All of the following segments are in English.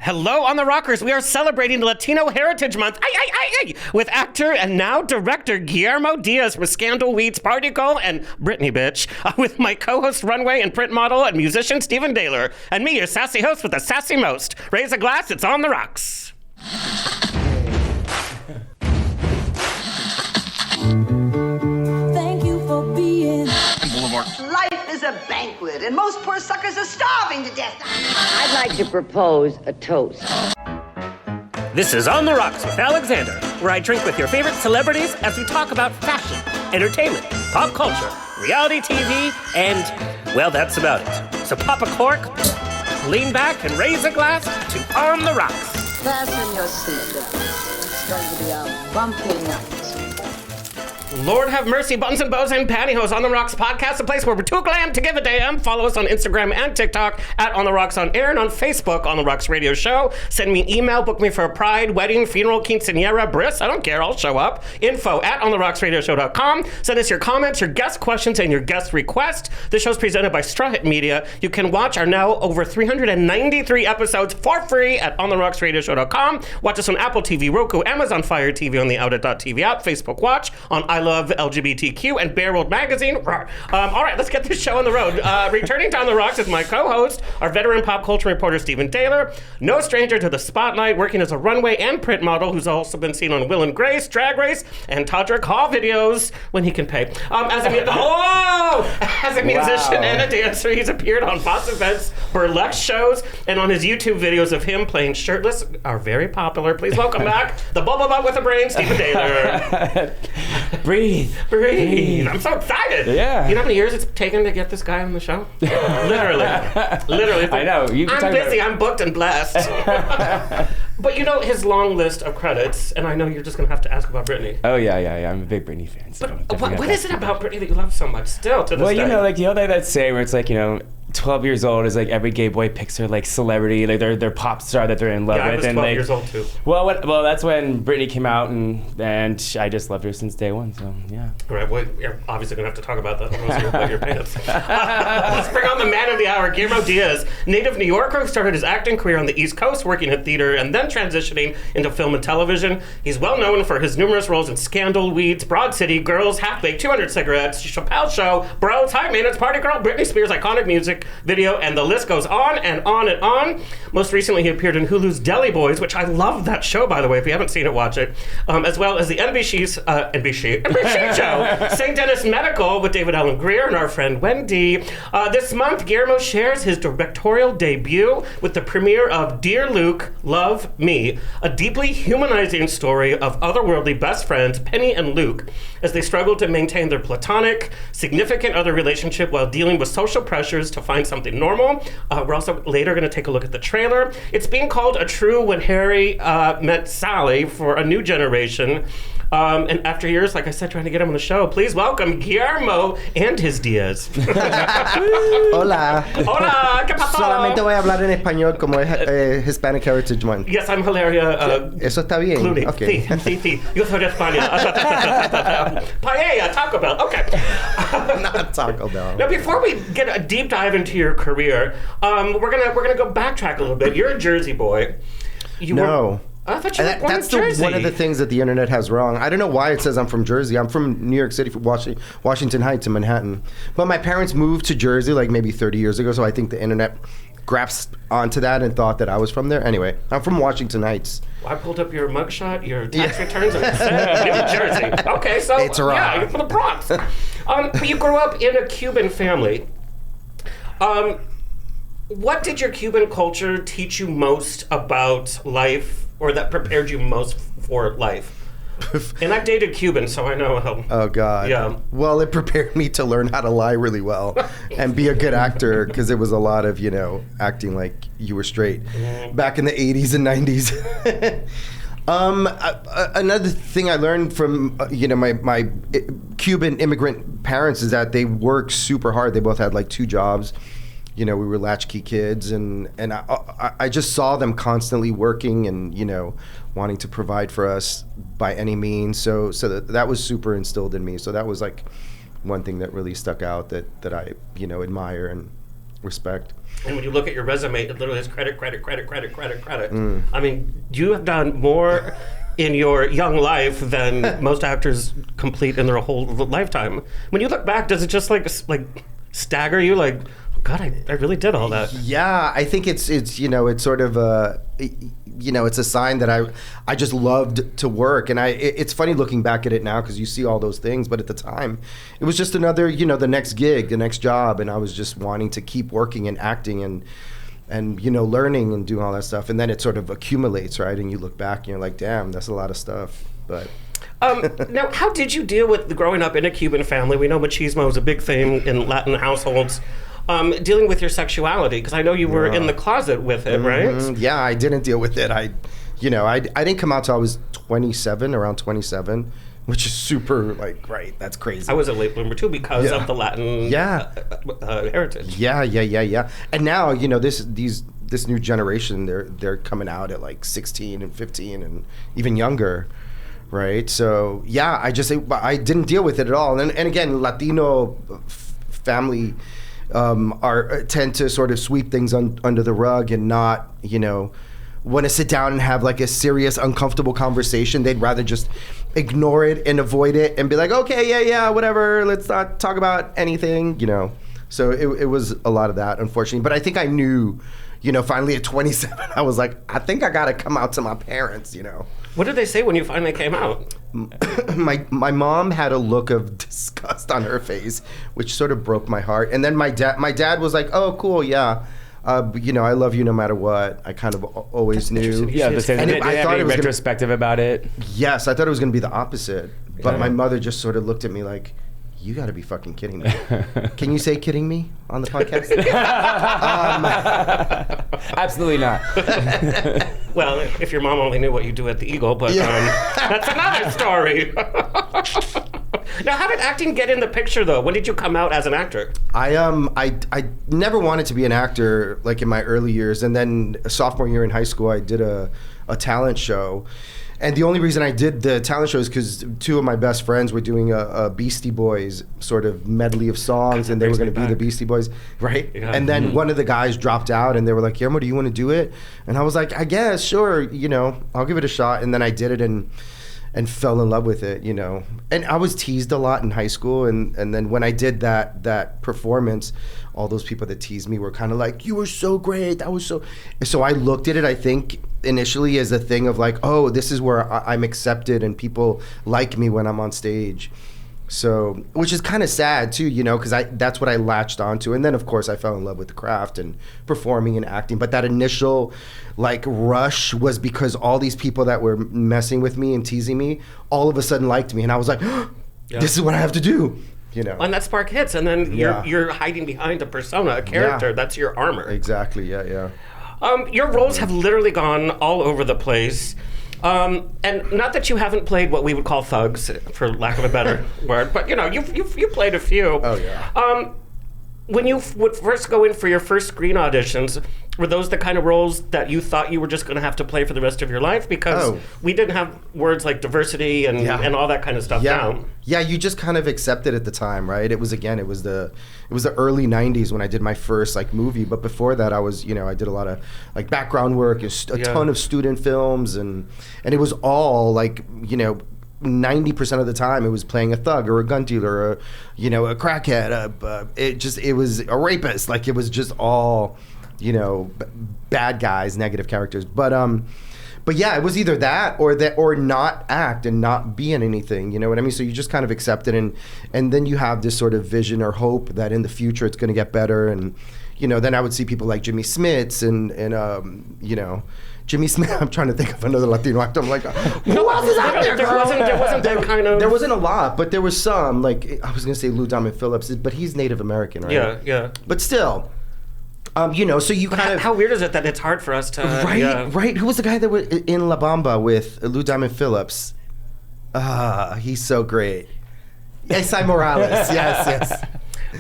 Hello on the Rockers. We are celebrating Latino Heritage Month with actor and now director Guillermo Diaz from Scandal, Weeds, Party Girl, and Britney, bitch. With my co-host, runway and print model and musician Stephen Daler. And me, your sassy host with the sassy most. Raise a glass, it's on the rocks. Thank you for being Boulevard. Life is a banquet, and most poor suckers are starving to death. I'd like to propose a toast. This is On the Rocks with Alexander, where I drink with your favorite celebrities as we talk about fashion, entertainment, pop culture, reality TV, and, well, that's about it. So pop a cork, lean back, and raise a glass to On the Rocks. Fasten your seatbelts. It's going to be a bumpy night. Lord have mercy, buttons and bows and pantyhose. On the Rocks podcast, a place where we're too glam to give a damn. Follow us on Instagram and TikTok at On the Rocks on Air, and on Facebook, On the Rocks Radio Show. Send me an email, book me for a pride, wedding, funeral, quinceañera, bris. I don't care, I'll show up. Info at ontherocksradioshow.com. Send us your comments, your guest questions, and your guest requests. This show's presented by Straw Hat Media. You can watch our now over 393 episodes for free at ontherocksradioshow.com. Watch us on Apple TV, Roku, Amazon Fire TV, on the Outlet.tv app, Facebook Watch, on I Love LGBTQ and Bear World Magazine. All right, let's get this show on the road. Returning to On the Rocks is my co-host, our veteran pop culture reporter, Stephen Taylor. No stranger to the spotlight, working as a runway and print model, who's also been seen on Will and Grace, Drag Race, and Todrick Hall videos when he can pay. As a musician and a dancer, he's appeared on Fox events, burlesque shows, and on his YouTube videos of him playing shirtless are very popular. Please welcome back the bubble butt with a brain, Stephen Taylor. Breathe. I'm so excited. Yeah. You know how many years it's taken to get this guy on the show? Literally. I know. I'm busy. I'm booked and blessed. But you know his long list of credits, and I know you're just going to have to ask about Britney. Oh, yeah. I'm a big Britney fan. So but what is it about Britney that you love so much still to this day? Well, you know, like, that saying where it's like, 12 years old is like every gay boy picks her like celebrity, like their pop star that they're in love with. I was 12 and years old too. Well, that's when Britney came out, and I just loved her since day one. So yeah. All right, well, you're obviously gonna have to talk about that unless you wet your pants. Let's bring on the man of the hour, Guillermo Diaz, native New Yorker who started his acting career on the East Coast, working at theater and then transitioning into film and television. He's well known for his numerous roles in Scandal, Weeds, Broad City, Girls, Half Baked, 200 Cigarettes, Chappelle Show, Bros, High Maintenance, Party Girl, Britney Spears' iconic music video, and the list goes on and on and on. Most recently, he appeared in Hulu's Deli Boys, which I love that show, by the way. If you haven't seen it, watch it. As well as the NBC show, St. Dennis Medical with David Allen Greer and our friend Wendy. This month, Guillermo shares his directorial debut with the premiere of Dear Luke, Love Me, a deeply humanizing story of otherworldly best friends Penny and Luke as they struggle to maintain their platonic, significant other relationship while dealing with social pressures to find something normal. We're also later going to take a look at the trailer. It's being called a true When Harry Met Sally for a new generation. And after years, like I said, trying to get him on the show, please welcome Guillermo and his Diaz. Hola. Hola, ¿qué pasó? Solamente voy a hablar en español como es Hispanic Heritage Month. Yes, I'm Hilaria. Eso está bien. Clooney. Okay. Sí. Yo soy de España. Paella, Taco Bell. Okay. Not Taco Bell. Now, before we get a deep dive into your career, we're gonna go backtrack a little bit. You're a Jersey boy. No. I thought you were born in That's Jersey. one of the things that the internet has wrong. I don't know why it says I'm from Jersey. I'm from New York City, Washington Heights in Manhattan. But my parents moved to Jersey like maybe 30 years ago, so I think the internet grasped onto that and thought that I was from there. Anyway, I'm from Washington Heights. Well, I pulled up your mugshot, your tax returns, and it said New Jersey. Okay, so It's wrong. Yeah, you're from the Bronx. But you grew up in a Cuban family. What did your Cuban culture teach you most about life, or that prepared you most for life? And I've dated Cubans, so I know how. Oh, God. Yeah. Well, it prepared me to learn how to lie really well and be a good actor, because it was a lot of, acting like you were straight back in the 80s and 90s. Another thing I learned from, my Cuban immigrant parents is that they work super hard. They both had like 2 jobs. We were latchkey kids, and I just saw them constantly working and, wanting to provide for us by any means. So that was super instilled in me. So that was like one thing that really stuck out that I, admire respect. And when you look at your resume, it literally has credit. I mean, you have done more in your young life than most actors complete in their whole lifetime. When you look back, does it just like stagger you? Like, oh God, I really did all that. Yeah, I think it's it's sort of it's a sign that I just loved to work, and it's funny looking back at it now because you see all those things, but at the time it was just another the next gig, the next job, and I was just wanting to keep working and acting and learning and doing all that stuff, and then it sort of accumulates, right? And you look back and you're like, damn, that's a lot of stuff. But now, how did you deal with growing up in a Cuban family? We know machismo is a big thing in Latin households. Dealing with your sexuality, because I know you were in the closet with it, right? Yeah, I didn't deal with it. I didn't come out till I was 27, around 27, which is super right. That's crazy. I was a late bloomer too because of the Latin heritage. Yeah. And now this new generation, they're coming out at like 16 and 15 and even younger. Right. So yeah, I didn't deal with it at all. And again, Latino family tend to sort of sweep things under the rug and not, want to sit down and have like a serious, uncomfortable conversation. They'd rather just ignore it and avoid it and be like, okay, yeah, whatever. Let's not talk about anything, So it was a lot of that, unfortunately. But I think I knew, finally at 27, I was like, I think I got to come out to my parents, What did they say when you finally came out? My mom had a look of disgust on her face, which sort of broke my heart. And then my dad was like, "Oh, cool, yeah, I love you no matter what." I kind of always knew. Yeah, I thought it was retrospective about it. Yes, I thought it was going to be the opposite, but my mother just sort of looked at me like, "You got to be fucking kidding me." Can you say "kidding me" on the podcast? Absolutely not. Well, if your mom only knew what you do at the Eagle, but that's another story. Now, how did acting get in the picture, though? When did you come out as an actor? I never wanted to be an actor like in my early years, and then sophomore year in high school, I did a talent show. And the only reason I did the talent show is because two of my best friends were doing a Beastie Boys sort of medley of songs, and they were going to be the Beastie Boys, right? Yeah. And then one of the guys dropped out, and they were like, "Guillermo, do you want to do it?" And I was like, "I guess, sure, I'll give it a shot." And then I did it and fell in love with it, And I was teased a lot in high school, and then when I did that performance, all those people that teased me were kind of like, "You were so great, that was so." So I looked at it, I think, initially as a thing of like, oh, this is where I'm accepted and people like me when I'm on stage. So, which is kind of sad too, because that's what I latched onto. And then of course I fell in love with the craft and performing and acting. But that initial like rush was because all these people that were messing with me and teasing me all of a sudden liked me. And I was like, this is what I have to do. And that spark hits, and then you're hiding behind a persona, a character. That's your armor. Exactly, yeah. Your roles have literally gone all over the place. And not that you haven't played what we would call thugs, for lack of a better word, but you've played a few. Oh yeah. When you would first go in for your first screen auditions, were those the kind of roles that you thought you were just going to have to play for the rest of your life? Because we didn't have words like diversity and all that kind of stuff down. Yeah, you just kind of accept it at the time, right? It was the early 90s when I did my first like movie, but before that I was, I did a lot of like background work, a ton of student films, and it was all like, 90% of the time it was playing a thug or a gun dealer or a crackhead. It was a rapist. Like it was just all, bad guys, negative characters. But yeah, it was either that or not act and not be in anything. You know what I mean? So you just kind of accept it, and then you have this sort of vision or hope that in the future it's going to get better. And then I would see people like Jimmy Smits and Jimmy Smith. I'm trying to think of another Latino actor. I'm like, who else is out there? There wasn't that kind of. There wasn't a lot, but there was some. Like I was gonna say Lou Diamond Phillips, but he's Native American, right? Yeah. But still, so you kind of. How weird is it that it's hard for us to? Right. Who was the guy that was in La Bamba with Lou Diamond Phillips? He's so great. Esai Morales. Yes.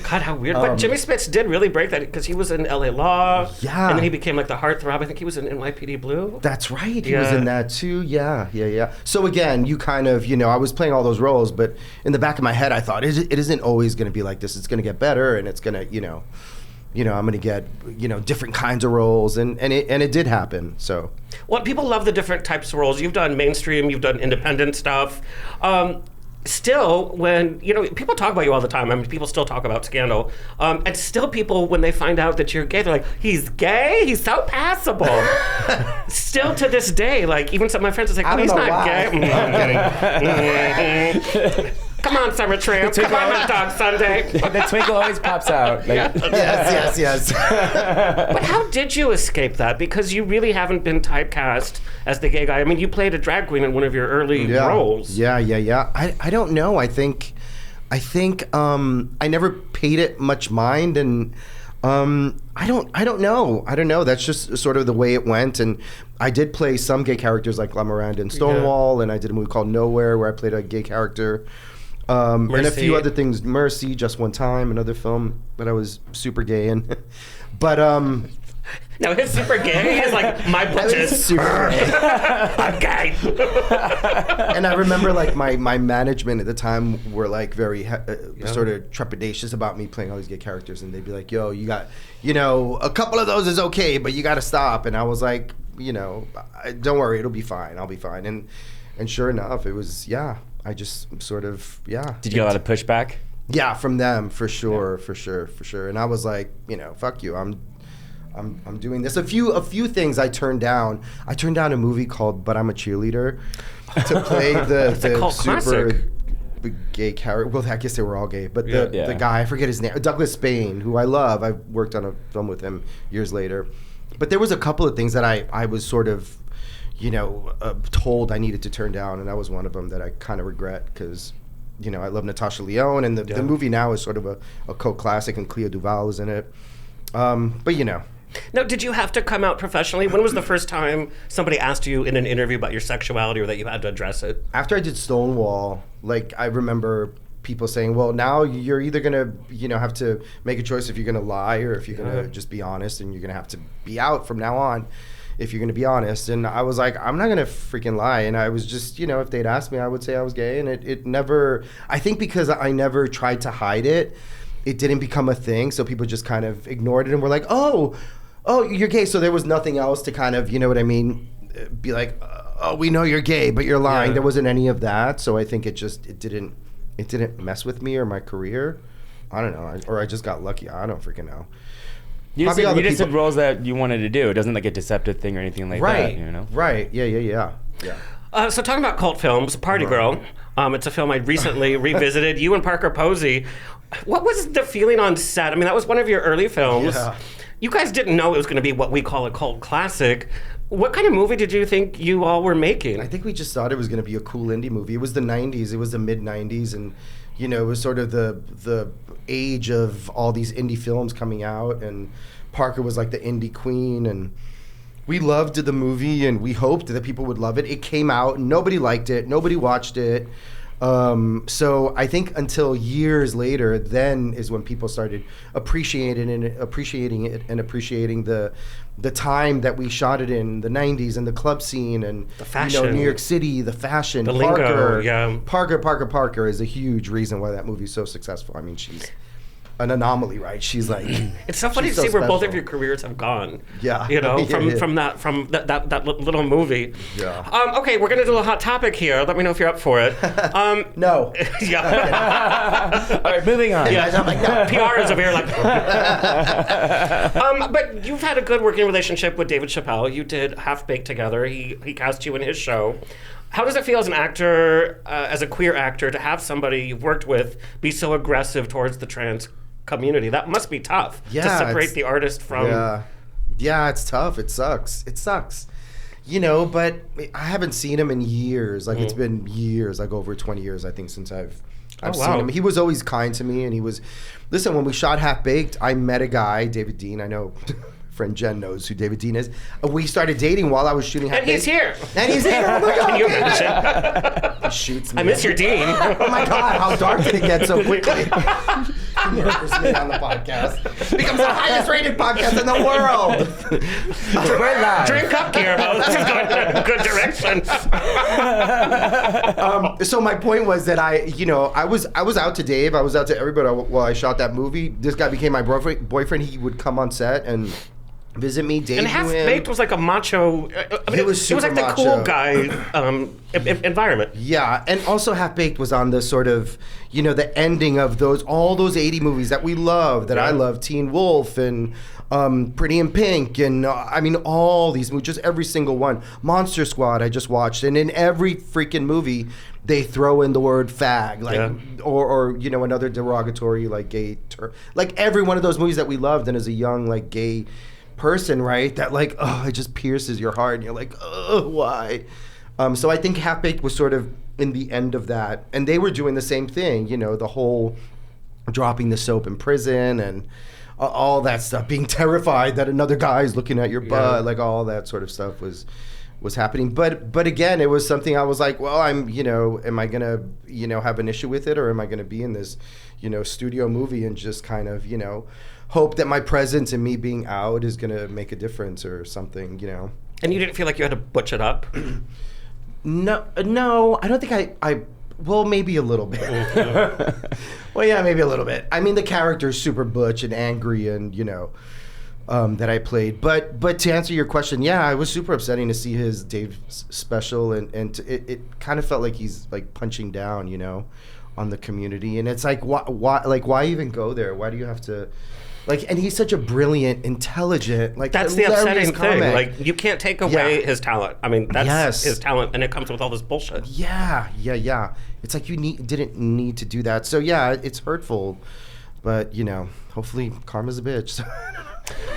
God, how weird. But Jimmy Smits did really break that because he was in LA Law. Yeah. And then he became like the heartthrob. I think he was in NYPD Blue. That's right. He was in that too. Yeah. So again, you kind of, I was playing all those roles, but in the back of my head, I thought it isn't always going to be like this. It's going to get better and it's going to, I'm going to get, different kinds of roles, and it did happen. So, well, people love the different types of roles. You've done mainstream, you've done independent stuff. Still, when people talk about you all the time. I mean, people still talk about Scandal, and still people, when they find out that you're gay, they're like, "He's gay? He's so passable." Still to this day, like even some of my friends are like, "Oh, he's not gay." I'm kidding. Come on, Summer Tramp. Come on, Hot Dog Sunday. The twinkle always pops out. Like, yes. But how did you escape that? Because you really haven't been typecast as the gay guy. I mean, you played a drag queen in one of your early roles. Yeah. I don't know. I think I never paid it much mind, and I don't know. That's just sort of the way it went. And I did play some gay characters like La Miranda in Stonewall, and I did a movie called Nowhere where I played a gay character. And a few other things. Mercy, Just One Time, another film that I was super gay in. But now his super gay is like my butches. Super gay. I'm gay. And I remember like my management at the time were like very sort of trepidatious about me playing all these gay characters, and they'd be like, "Yo, you got, a couple of those is okay, but you got to stop." And I was like, don't worry, it'll be fine. I'll be fine. And sure enough, it was I just sort of Did you get a lot of pushback? Yeah, from them for sure. And I was like, fuck you. I'm doing this. A few things I turned down. I turned down a movie called But I'm a Cheerleader to play the super classic. Gay character. Well, I guess they were all gay, but the guy, I forget his name, Douglas Spain, who I love. I worked on a film with him years later. But there was a couple of things that I was sort of told I needed to turn down, and that was one of them that I kind of regret because, I love Natasha Lyonne, and the movie now is sort of a cult classic, and Clea Duvall is in it. But Now, did you have to come out professionally? When was the first time somebody asked you in an interview about your sexuality or that you had to address it? After I did Stonewall, like I remember people saying, well, now you're either going to, have to make a choice if you're going to lie or if you're going to just be honest, and you're going to have to be out from now on if you're going to be honest. And I was like, I'm not going to freaking lie. And I was just, if they'd asked me, I would say I was gay. And it never, I think because I never tried to hide it, it didn't become a thing. So people just kind of ignored it and were like, oh, you're gay. So there was nothing else to kind of, be like, oh, we know you're gay, but you're lying. There wasn't any of that. So I think it didn't mess with me or my career. I don't know. Or I just got lucky. I don't freaking know. You just did roles that you wanted to do. It doesn't like a deceptive thing or anything like that, Right. Yeah. So talking about cult films, Party Girl. It's a film I recently revisited. You and Parker Posey. What was the feeling on set? I mean, that was one of your early films. Yeah. You guys didn't know it was going to be what we call a cult classic. What kind of movie did you think you all were making? I think we just thought it was going to be a cool indie movie. It was the 90s. It was the mid-90s. And, it was sort of the age of all these indie films coming out. And Parker was like the indie queen. And we loved the movie, and we hoped that people would love it. It came out, and nobody liked it. Nobody watched it. So I think until years later, then is when people started appreciating it and appreciating the time that we shot it in, the 90s, and the club scene, and the fashion. New York City, the fashion. The Parker, lingo, Parker is a huge reason why that movie's so successful. I mean, she's an anomaly, right? She's like, it's so funny to see where both of your carears have gone. Yeah, from that little movie. Yeah. Okay, we're gonna do a hot topic here. Let me know if you're up for it. No. Yeah. All right, moving on. Yeah, I'm like, no. PR is over here like. But you've had a good working relationship with David Chappelle. You did Half Baked together. He cast you in his show. How does it feel as an actor, as a queer actor, to have somebody you've worked with be so aggressive towards the trans community? That must be tough to separate the artist from. Yeah, it's tough. It sucks. But I haven't seen him in years. Like it's been years, like over 20 years, I think, since I've seen him. He was always kind to me, and he was. Listen, when we shot Half Baked, I met a guy, David Dean. I know. Friend Jen knows who David Dean is. We started dating while I was shooting Half Baked. And he's here. Oh my God. Can you imagine? He shoots me. I miss your Dean. Oh my God, how dark did it get so quickly? murders me on the podcast. Becomes the highest rated podcast in the world. We're live. Drink up, Guillermo. This is going in a good direction. So my point was that I was out to Dave. I was out to everybody while I shot that movie. This guy became my boyfriend. He would come on set and visit me. Dave And knew Half him. Baked was like a macho. It was it was like the super cool macho. guy environment. Yeah, and also Half Baked was on the sort of, the ending of all those 80 movies that we love, that I love, Teen Wolf and Pretty in Pink, and all these movies, just every single one. Monster Squad I just watched, and in every freaking movie they throw in the word fag, or another derogatory like gay term, like every one of those movies that we loved, and as a young like gay person, right, that like it just pierces your heart, and you're like, why? So I think Half Baked was sort of in the end of that, and they were doing the same thing, the whole dropping the soap in prison and all that stuff, being terrified that another guy is looking at your butt, like all that sort of stuff was happening. But again, it was something I was like, well, am I gonna have an issue with it, or am I gonna be in this studio movie and just kind of hope that my presence and me being out is gonna make a difference or something, And you didn't feel like you had to butch it up? No, I don't think I well, maybe a little bit. Well, yeah, maybe a little bit. I mean, the character is super butch and angry, and that I played. But to answer your question, yeah, it was super upsetting to see his Dave special, and it kind of felt like he's like punching down, on the community, and it's like why even go there? Why do you have to? Like, and he's such a brilliant, intelligent, like That's the upsetting comic. thing. Like, you can't take away his talent. I mean, that's his talent, and it comes with all this bullshit. Yeah. It's like you didn't need to do that. So yeah, it's hurtful, but hopefully karma's a bitch. So.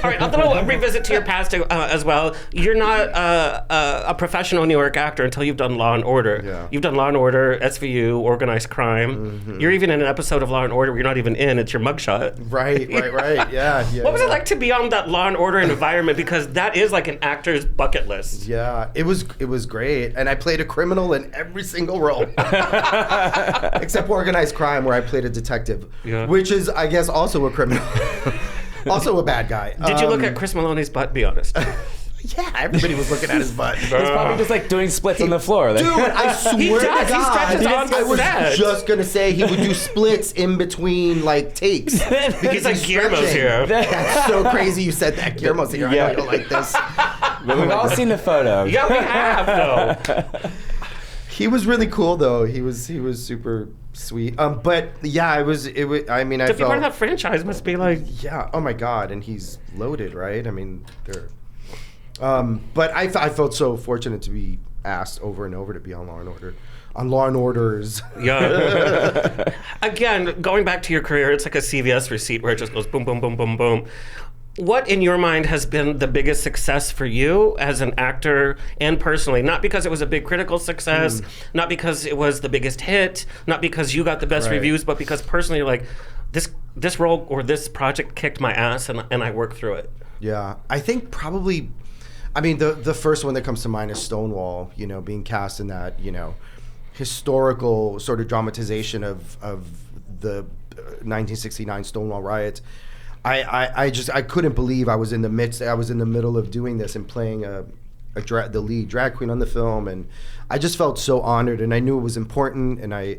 All right, a little revisit to your past as well. You're not a professional New York actor until you've done Law and Order. Yeah. You've done Law and Order, SVU, Organized Crime. Mm-hmm. You're even in an episode of Law and Order where you're not even in. It's your mugshot. Right. Yeah. What was it like to be on that Law and Order environment? Because that is like an actor's bucket list. Yeah, it was great, and I played a criminal in every single role, except Organized Crime, where I played a detective, which is, I guess, also a criminal, also a bad guy. Did you look at Chris Maloney's butt? Be honest. Yeah, everybody was looking at his butt. He's probably just like doing splits on the floor. Dude, I swear does. to He God, stretches on I was set. just gonna say he would do splits in between like takes. He's like, Guillermo's stretching. here. That's so crazy you said that. Guillermo's here. I know you don't like this. But we've all seen the photo. Yeah, we have, though. He was really cool though. He was super sweet. But yeah, it was. I mean, I To be felt. part of that franchise must be like... Yeah. Oh my God. And he's loaded, right? I mean, they're. But I felt so fortunate to be asked over and over to be on Law and Order, on Law and Orders. Yeah. Again, going back to your career, it's like a CVS receipt where it just goes boom, boom, boom, boom, boom. What, in your mind, has been the biggest success for you as an actor and personally? Not because it was a big critical success, not because it was the biggest hit, not because you got the best Right. reviews, but because personally, you're like, this role or this project kicked my ass and I worked through it. Yeah, I think probably. I mean, the first one that comes to mind is Stonewall. Being cast in that historical sort of dramatization of the 1969 Stonewall riots. I couldn't believe I was in the middle of doing this and playing the lead drag queen on the film, and I just felt so honored, and I knew it was important, and I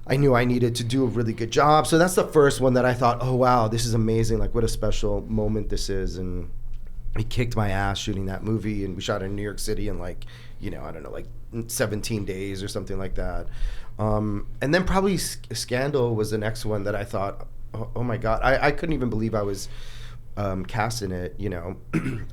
knew I needed to do a really good job. So that's the first one that I thought, oh wow, this is amazing, like what a special moment this is. And he kicked my ass shooting that movie, and we shot in New York City in like, I don't know, like 17 days or something like that. And then probably Scandal was the next one that I thought, oh my God, I couldn't even believe I was cast in it. I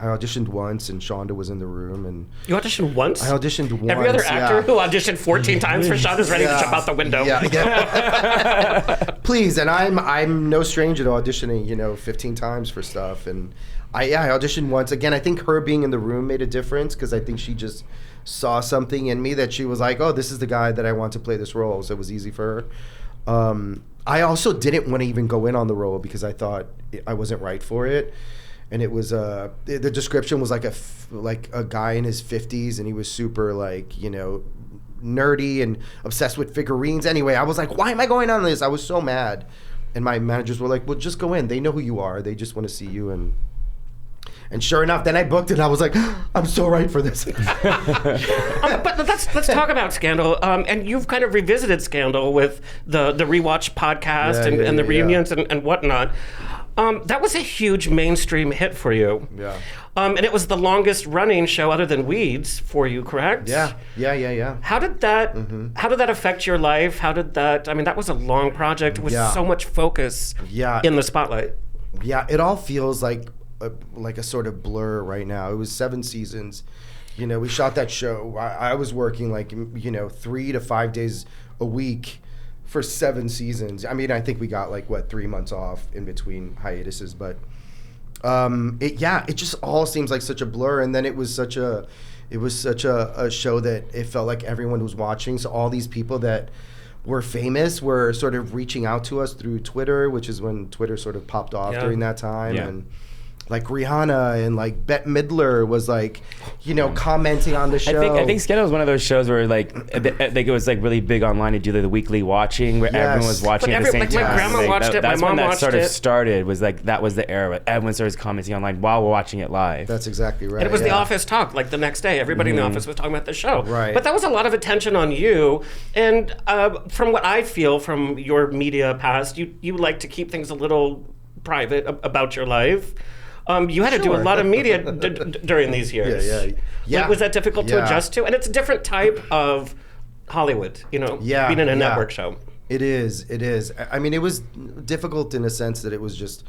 auditioned once, and Shonda was in the room, and You auditioned once? I auditioned once. Every other actor yeah. who auditioned 14 times for Shonda's ready to jump out the window. Yeah. Please, and I'm no stranger to auditioning, 15 times for stuff, and I auditioned once. Again, I think her being in the room made a difference, because I think she just saw something in me that she was like, oh, this is the guy that I want to play this role, so it was easy for her. I also didn't want to even go in on the role because I thought I wasn't right for it. And it was the description was like a guy in his 50s, and he was super nerdy and obsessed with figurines. Anyway, I was like, why am I going on this? I was so mad and my managers were like, well, just go in. They know who you are. They just want to see you. And sure enough, then I booked it. And I was like, I'm so right for this. But let's talk about Scandal. And you've kind of revisited Scandal with the Rewatch podcast and the reunions and whatnot. That was a huge mainstream hit for you. Yeah. And it was the longest running show other than Weeds for you, correct? Yeah. How did that affect your life? That was a long project with so much focus in the spotlight. Yeah, it all feels like a sort of blur right now. It was 7 seasons. We shot that show. I was working 3 to 5 days a week for 7 seasons. I mean, I think we got 3 months off in between hiatuses, but it just all seems like such a blur. And then it was such a show that it felt like everyone was watching. So all these people that were famous were sort of reaching out to us through Twitter, which is when Twitter sort of popped off during that time. Yeah. And Rihanna and Bette Midler was commenting on the show. I think Scandal was one of those shows where it was really big online to do the weekly watching where everyone was watching at the same time. My grandma watched it. That's my mom when that watched sort it. of started. Was that was the era where everyone started commenting online while we're watching it live. That's exactly right. And it was the office talk. The next day, everybody in the office was talking about the show. Right. But that was a lot of attention on you. And from what I feel from your media past, you like to keep things a little private about your life. You had to do a lot of media during these years. Yeah. Was that difficult to adjust to? And it's a different type of Hollywood, being in a network show. It is. I mean, it was difficult in a sense that it was just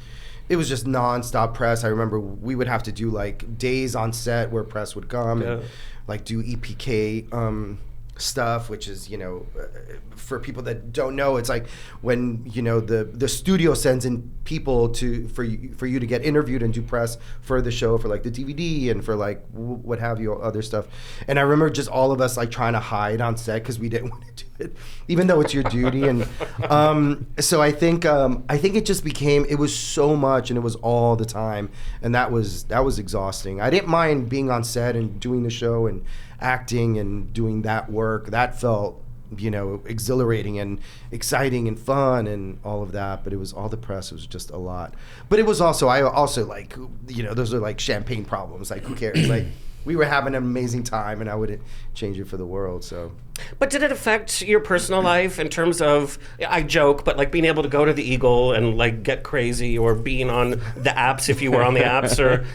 nonstop press. I remember we would have to do days on set where press would come and do EPK stuff, which is for people that don't know, it's when the studio sends in people for you to get interviewed and do press for the show, for the DVD and for what have you, other stuff. And I remember just all of us trying to hide on set because we didn't want to do it, even though it's your duty. And so I think it just became, it was so much and it was all the time, and that was exhausting. I didn't mind being on set and doing the show and acting and doing that work. That felt exhilarating and exciting and fun and all of that, but it was all the press. It was just a lot. But it was also, those are champagne problems. Who cares? We were having an amazing time and I wouldn't change it for the world. So But did it affect your personal life in terms of, I joke, but being able to go to the Eagle and get crazy, or being on the apps if you were on the apps, or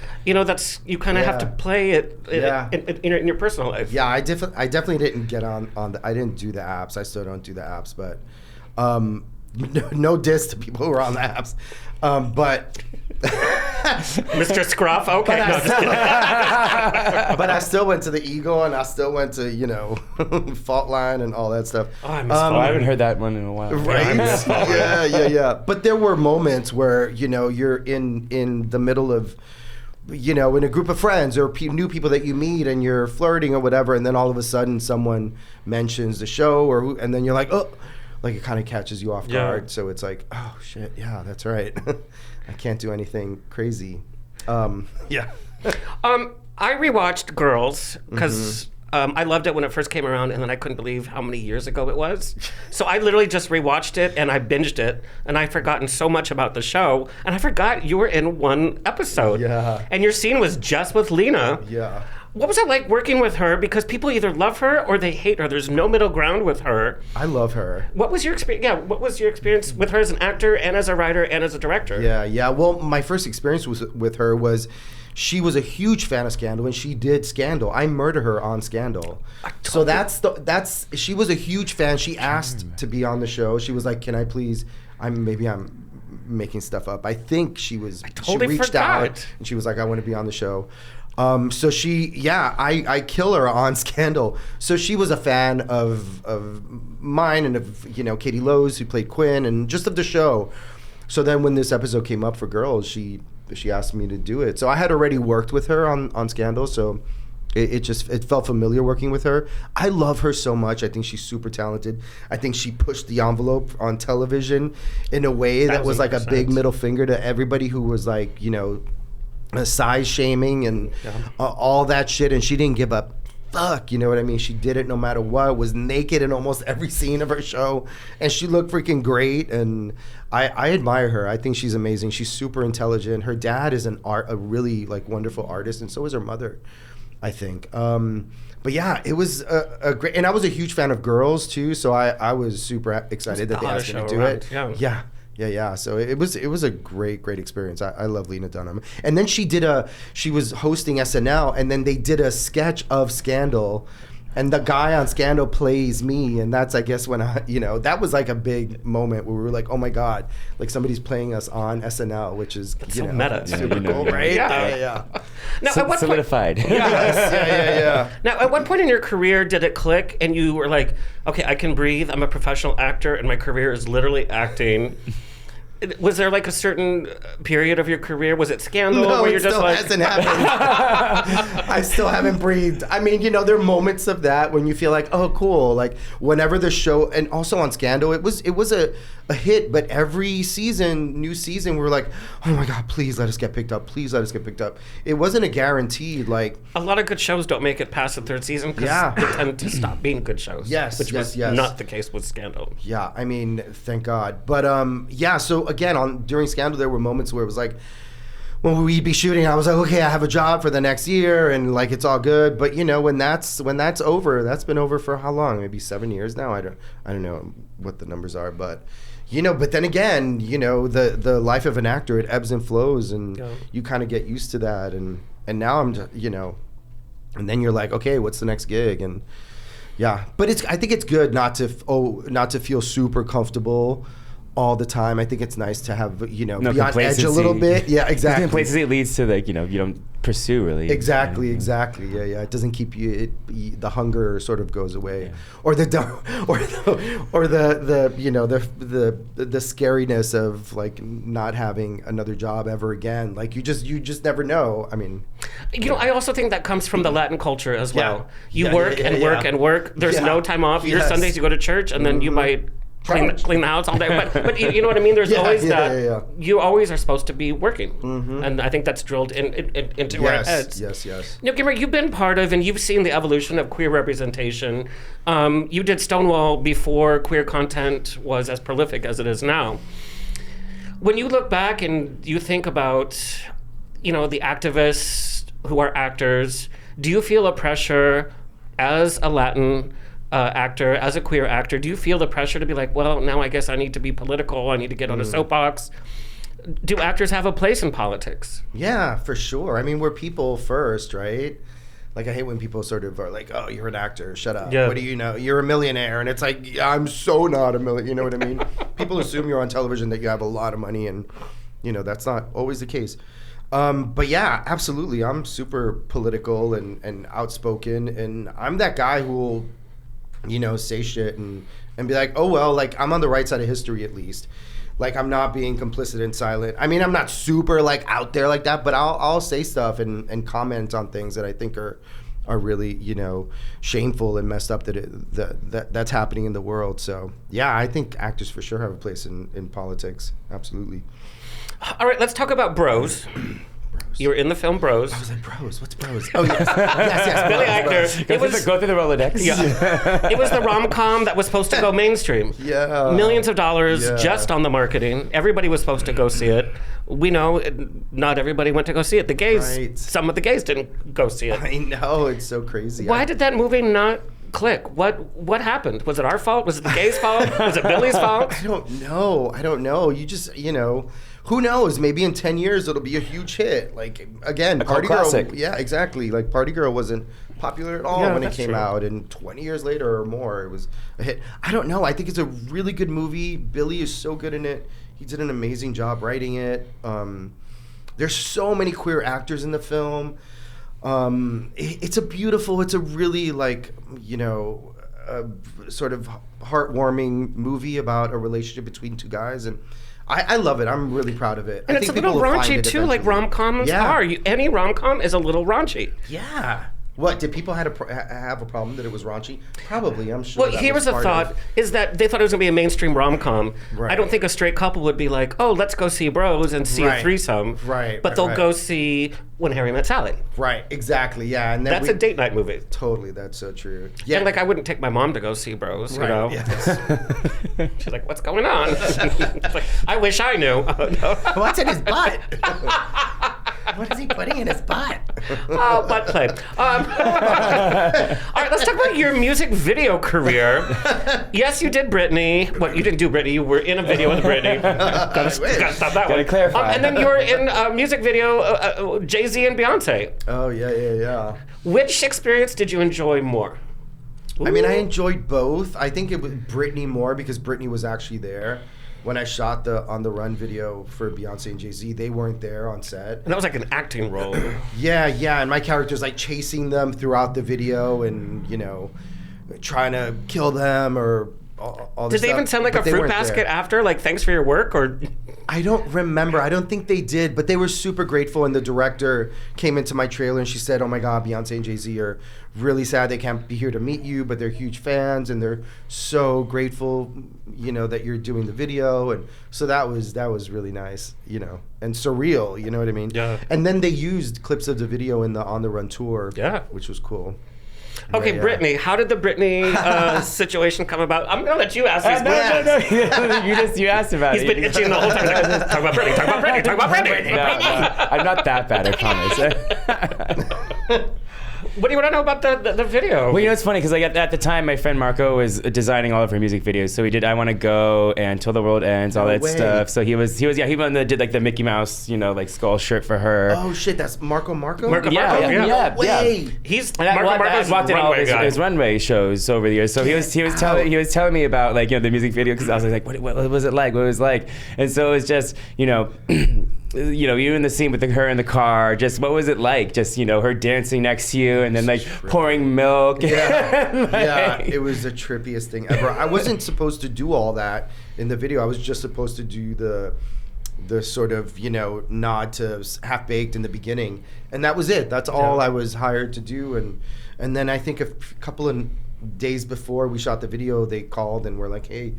that's, you kind of have to play it in your personal life. Yeah, I definitely didn't get on I didn't do the apps. I still don't do the apps, but no diss to people who are on the apps, but Mr. Scruff, okay. But I still went to the Eagle and I still went to Fault Line and all that stuff. Oh, I miss I haven't heard that one in a while. Right? Yeah. But there were moments where you're in the middle of in a group of friends or new people that you meet and you're flirting or whatever, and then all of a sudden someone mentions the show and then you're like, oh, it kind of catches you off guard. So it's oh shit, yeah, that's right. I can't do anything crazy. Yeah. I rewatched Girls because I loved it when it first came around, and then I couldn't believe how many years ago it was. So I literally just rewatched it and I binged it, and I'd forgotten so much about the show, and I forgot you were in one episode. Yeah. And your scene was just with Lena. Yeah. What was it like working with her? Because people either love her or they hate her. There's no middle ground with her. I love her. What was your experience? Yeah, what was your experience with her as an actor and as a writer and as a director? Yeah. Well, my first experience with her was she was a huge fan of Scandal, and she did Scandal. I murdered her on Scandal. So that's she was a huge fan. She asked to be on the show. She was like, "Can I please?" I'm making stuff up. I think she reached out and she was like, "I want to be on the show." So I kill her on Scandal. So she was a fan of mine and of Katie Lowe's, who played Quinn, and just of the show. So then when this episode came up for Girls, she asked me to do it. So I had already worked with her on Scandal, so it felt familiar working with her. I love her so much. I think she's super talented. I think she pushed the envelope on television in a way that was like a big middle finger to everybody who was size shaming and all that shit, and she didn't give up fuck, you know what I mean? She did it no matter what, was naked in almost every scene of her show, and she looked freaking great, and I admire her. I think she's amazing. She's super intelligent. Her dad is a really like wonderful artist, and so is her mother, I think. But yeah, it was a great, and I was a huge fan of Girls too, so I was super excited that they asked me to do it. Yeah. So it was a great experience. I love Lena Dunham. And then she was hosting SNL, and then they did a sketch of Scandal, and the guy on Scandal plays me, and that's, I guess, when that was like a big moment where we were like, oh my God, like somebody's playing us on SNL, which is so meta. Super cool, right? Yeah. Now, at what solidified. Point, yeah. Now, at what point in your career did it click and you were like, okay, I can breathe, I'm a professional actor, and my career is literally acting? Was there like a certain period of your career? Was it Scandal? No, where you're it just still like... hasn't happened. I still haven't breathed. I mean, there are moments of that when you feel like, oh, cool. Like whenever the show, and also on Scandal, it was a hit. But every new season, we were like, oh my God, please let us get picked up. Please let us get picked up. It wasn't a guaranteed like. A lot of good shows don't make it past the third season because they tend to stop being good shows. Which was not the case with Scandal. Yeah, I mean, thank God. But so again, during Scandal, there were moments where it was like, when we'd be shooting, I was like, okay, I have a job for the next year, and like it's all good. But when that's over, that's been over for how long? Maybe 7 years now. I don't know what the numbers are, but but then again, the life of an actor, it ebbs and flows, and you kind of get used to that. And now and then you're like, okay, what's the next gig? And yeah, but I think it's good not to feel super comfortable all the time. I think it's nice to have, be on edge a little bit. Yeah, exactly. Complacency leads to like, you don't pursue really. Exactly. Yeah. It doesn't keep you, the hunger sort of goes away. Or the scariness of like not having another job ever again. Like you just never know. I mean, I also think that comes from the Latin culture as well. You work and work and work. There's no time off. Your Sundays you go to church, and then you might clean the house all day, but you know what I mean. There's always that. You always are supposed to be working, and I think that's drilled into our heads. Yes. Now, Guillermo, you've been part of and you've seen the evolution of queer representation. You did Stonewall before queer content was as prolific as it is now. When you look back and you think about, the activists who are actors, do you feel a pressure as a Latin actor, as a queer actor, do you feel the pressure to be like, well, now I guess I need to be political, I need to get on a soapbox? Do actors have a place in politics? Yeah, for sure. I mean, we're people first, right? Like, I hate when people sort of are like, oh, you're an actor, shut up. Yeah. What do you know? You're a millionaire. And it's like, yeah, I'm so not a millionaire. You know what I mean? People assume you're on television that you have a lot of money, and, that's not always the case. But yeah, absolutely. I'm super political and outspoken, and I'm that guy who will say shit and be like, oh, well, like, I'm on the right side of history at least. Like, I'm not being complicit and silent. I mean, I'm not super, like, out there like that, but I'll say stuff and comment on things that I think are really, shameful and messed up that's happening in the world. So, yeah, I think actors for sure have a place in politics. Absolutely. All right, let's talk about Bros. You were in the film Bros. I was like, Bros? What's Bros? Oh, yes. yes. Billy Eichner. Go through the Rolodex. Yeah. It was the rom-com that was supposed to go mainstream. Yeah. Millions of dollars just on the marketing. Everybody was supposed to go see it. We know not everybody went to go see it. The gays, some of the gays didn't go see it. I know. It's so crazy. Why did that movie not click? What happened? Was it our fault? Was it the gays' fault? Was it Billy's fault? I don't know. You just, who knows? Maybe in 10 years it'll be a huge hit. Like, again, Party Girl. Yeah, exactly. Like, Party Girl wasn't popular at all when it came out, and 20 years later or more, it was a hit. I don't know. I think it's a really good movie. Billy is so good in it. He did an amazing job writing it. There's so many queer actors in the film. It's a really, like, sort of heartwarming movie about a relationship between two guys, and I love it. I'm really proud of it. And it's a little raunchy too, like rom-coms are. Any rom-com is a little raunchy. Yeah. What did people have a problem that it was raunchy? Probably, I'm sure. Well, that here was a part thought: of- is that they thought it was going to be a mainstream rom-com. Right. I don't think a straight couple would be like, "Oh, let's go see Bros and see a Right. threesome." Right, But right, they'll right. go see When Harry Met Sally. Right, exactly, yeah, and then That's a date night movie. Totally, that's so true. Yeah, And like, I wouldn't take my mom to go see Bros. You right, know, yes. she's like, "What's going on?" It's like, I wish I knew. Oh, no. What's in his butt? What is he putting in his butt? Oh, butt play. All right, let's talk about your music video career. Yes, you did Britney. What, you didn't do Britney. You were in a video with Britney. Gotta stop that Gotta one. clarify. And then you were in a music video, Jay-Z and Beyonce. Oh yeah. Which experience did you enjoy more? I mean, I enjoyed both. I think it was Britney more because Britney was actually there. When I shot the On the Run video for Beyonce and Jay-Z, they weren't there on set. And that was like an acting role. Yeah, and my character's like chasing them throughout the video and, trying to kill them or all this Did they even stuff, send like a but they fruit weren't basket there. after? Like, thanks for your work? Or I don't remember. I don't think they did, but they were super grateful. And the director came into my trailer and she said, "Oh my God, Beyonce and Jay-Z are really sad they can't be here to meet you, but they're huge fans and they're so grateful, that you're doing the video." And so that was really nice, and surreal. You know what I mean? Yeah. And then they used clips of the video in the On the Run tour. Yeah. which was cool. Okay, Yeah. Britney, how did the Britney situation come about? I'm gonna let you ask these questions. No. You asked about He's it. been itching the whole time. Like, talk about Britney, talk about Britney, talk about Britney. No, I'm not that bad, I promise. What do you want to know about the video? Well, it's funny because like at the time, my friend Marco was designing all of her music videos. So we did "I Want to Go" and "Till the World Ends," all No that way. stuff. So he did like the Mickey Mouse, like skull shirt for her. Oh shit, that's Marco. Marco Yeah, Marco? yeah. No way. He's And Marco's I walked in all runway of guy. his runway shows over the years. So he was telling me about like the music video because I was like, what was it like? What it was like? And so it was just you in the scene with her in the car. Just what was it like? Just her dancing next to you and then like pouring milk. Yeah, it was the trippiest thing ever. I wasn't supposed to do all that in the video. I was just supposed to do the sort of nod to Half Baked in the beginning, and that was it. That's all I was hired to do. And then I think a couple of days before we shot the video, they called and were like, "Hey,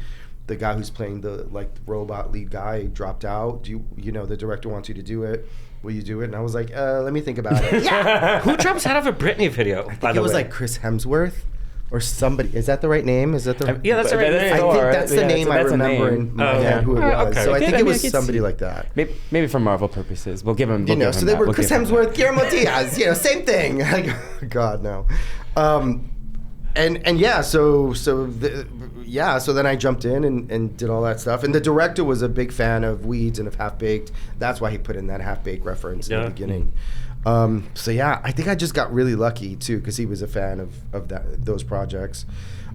the guy who's playing the robot lead guy dropped out. Do the director wants you to do it? Will you do it?" And I was like, "Let me think about it." Yeah. Who jumps out of a Britney video? I think it was like Chris Hemsworth or somebody. Is that the right name? Is that the? Yeah, that's the right name. I think that's the name I that's a remember name. in my head who it was. okay. So I think I it mean, was I could somebody see- like that. Maybe for Marvel purposes, we'll give him. So they were Chris Hemsworth, Guillermo Diaz. Same thing. God no. And yeah, so then I jumped in and did all that stuff. And the director was a big fan of Weeds and of Half Baked. That's why he put in that Half Baked reference in the beginning. So yeah, I think I just got really lucky too because he was a fan of those projects.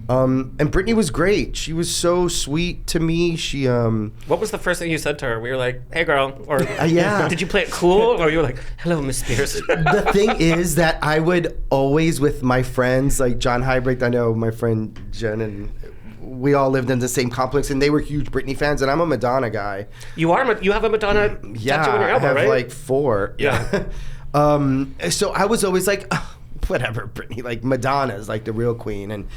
And Britney was great. She was so sweet to me. She What was the first thing you said to her? We were like, "Hey, girl," or yeah. Did you play it cool, or you were like, "Hello, Miss Spears"? The thing is that I would always, with my friends like John Heibrecht, I know my friend Jen, and we all lived in the same complex, and they were huge Britney fans, and I'm a Madonna guy. You have a Madonna tattoo on your elbow, I have right? like 4. Yeah. So I was always like, whatever, Britney, like Madonna's like the real queen, and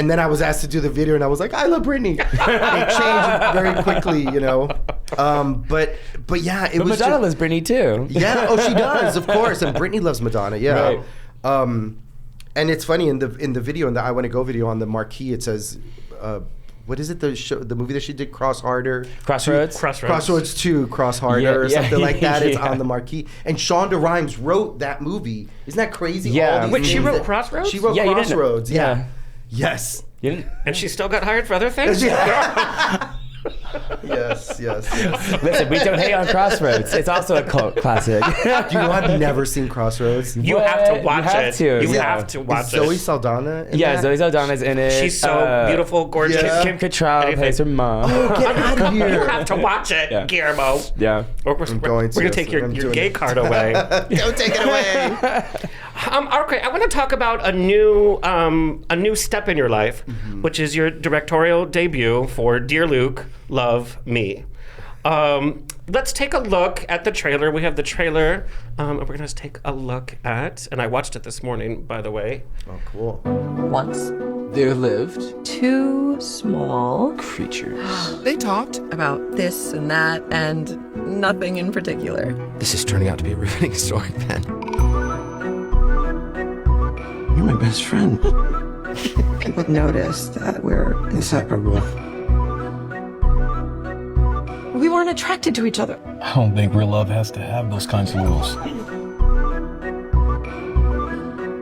then I was asked to do the video, and I was like, I love Britney. It changed very quickly, But yeah, it But was Madonna just, loves Britney too. yeah. Oh, she does, of course, and Britney loves Madonna. Yeah. Right. And it's funny in the video, in the I Want to Go video, on the marquee, it says, what is it? The movie that she did, Crossroads 2, Cross Harder, or something like that. It's Yeah. on the marquee. And Shonda Rhimes wrote that movie. Isn't that crazy? Yeah. All these Wait, she names wrote that- Crossroads? She wrote Yeah, you didn't know- Crossroads. Yeah. yeah. Yes. You didn't? And she still got hired for other things. Yes. Listen, we don't hate on Crossroads. It's also a cult classic. Do you know I've never seen Crossroads? You have to What? watch You have it. to, You yeah. have to watch Is it. Zoe Saldana in Yeah, that? Zoe Saldana's in it. She's so beautiful, gorgeous. Yeah. Kim Cattrall Anything. plays her mom. Oh, get out of You here. have to watch it, Yeah. Guillermo. Yeah. We're going going to, to take so I'm your doing gay it. card away. Don't take it away. Okay, I want to talk about a new step in your life, which is your directorial debut for Dear Luke, Love Me. let's take a look at the trailer. We have the trailer. And we're going to take a look at, and I watched it this morning, by the way. Oh, cool. Once There lived two small creatures. They talked about this and that and nothing in particular. This is turning out to be a riveting story, Ben. You're my best friend. People notice that we're inseparable. We weren't attracted to each other. I don't think real love has to have those kinds of rules.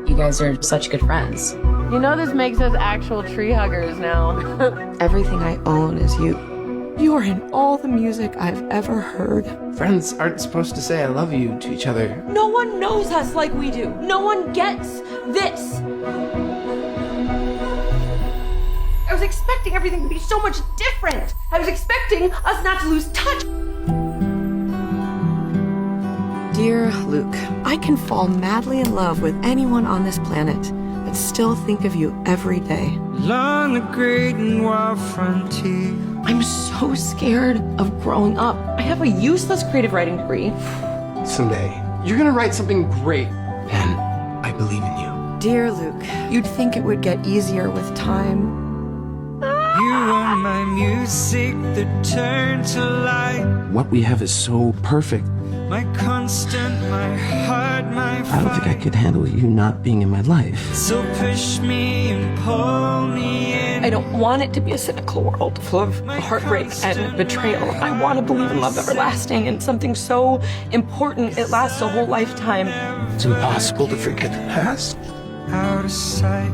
You guys are such good friends. You know this makes us actual tree huggers now. Everything I own is you. You are in all the music I've ever heard. Friends aren't supposed to say I love you to each other. No one knows us like we do. No one gets this. I was expecting everything to be so much different. I was expecting us not to lose touch. Dear Luke, I can fall madly in love with anyone on this planet, but still think of you every day. Along the great and wild frontier. I'm so scared of growing up. I have a useless creative writing degree. Someday, you're gonna write something great. Ben, I believe in you. Dear Luke, you'd think it would get easier with time. You are my music that turned to light. What we have is so perfect. My constant, my heart, my fight. I don't think I could handle you not being in my life. So push me and pull me in. I don't want it to be a cynical world full of heartbreak and betrayal. I want to believe in love everlasting and something so important it lasts a whole lifetime. It's impossible to forget the past. Out of sight.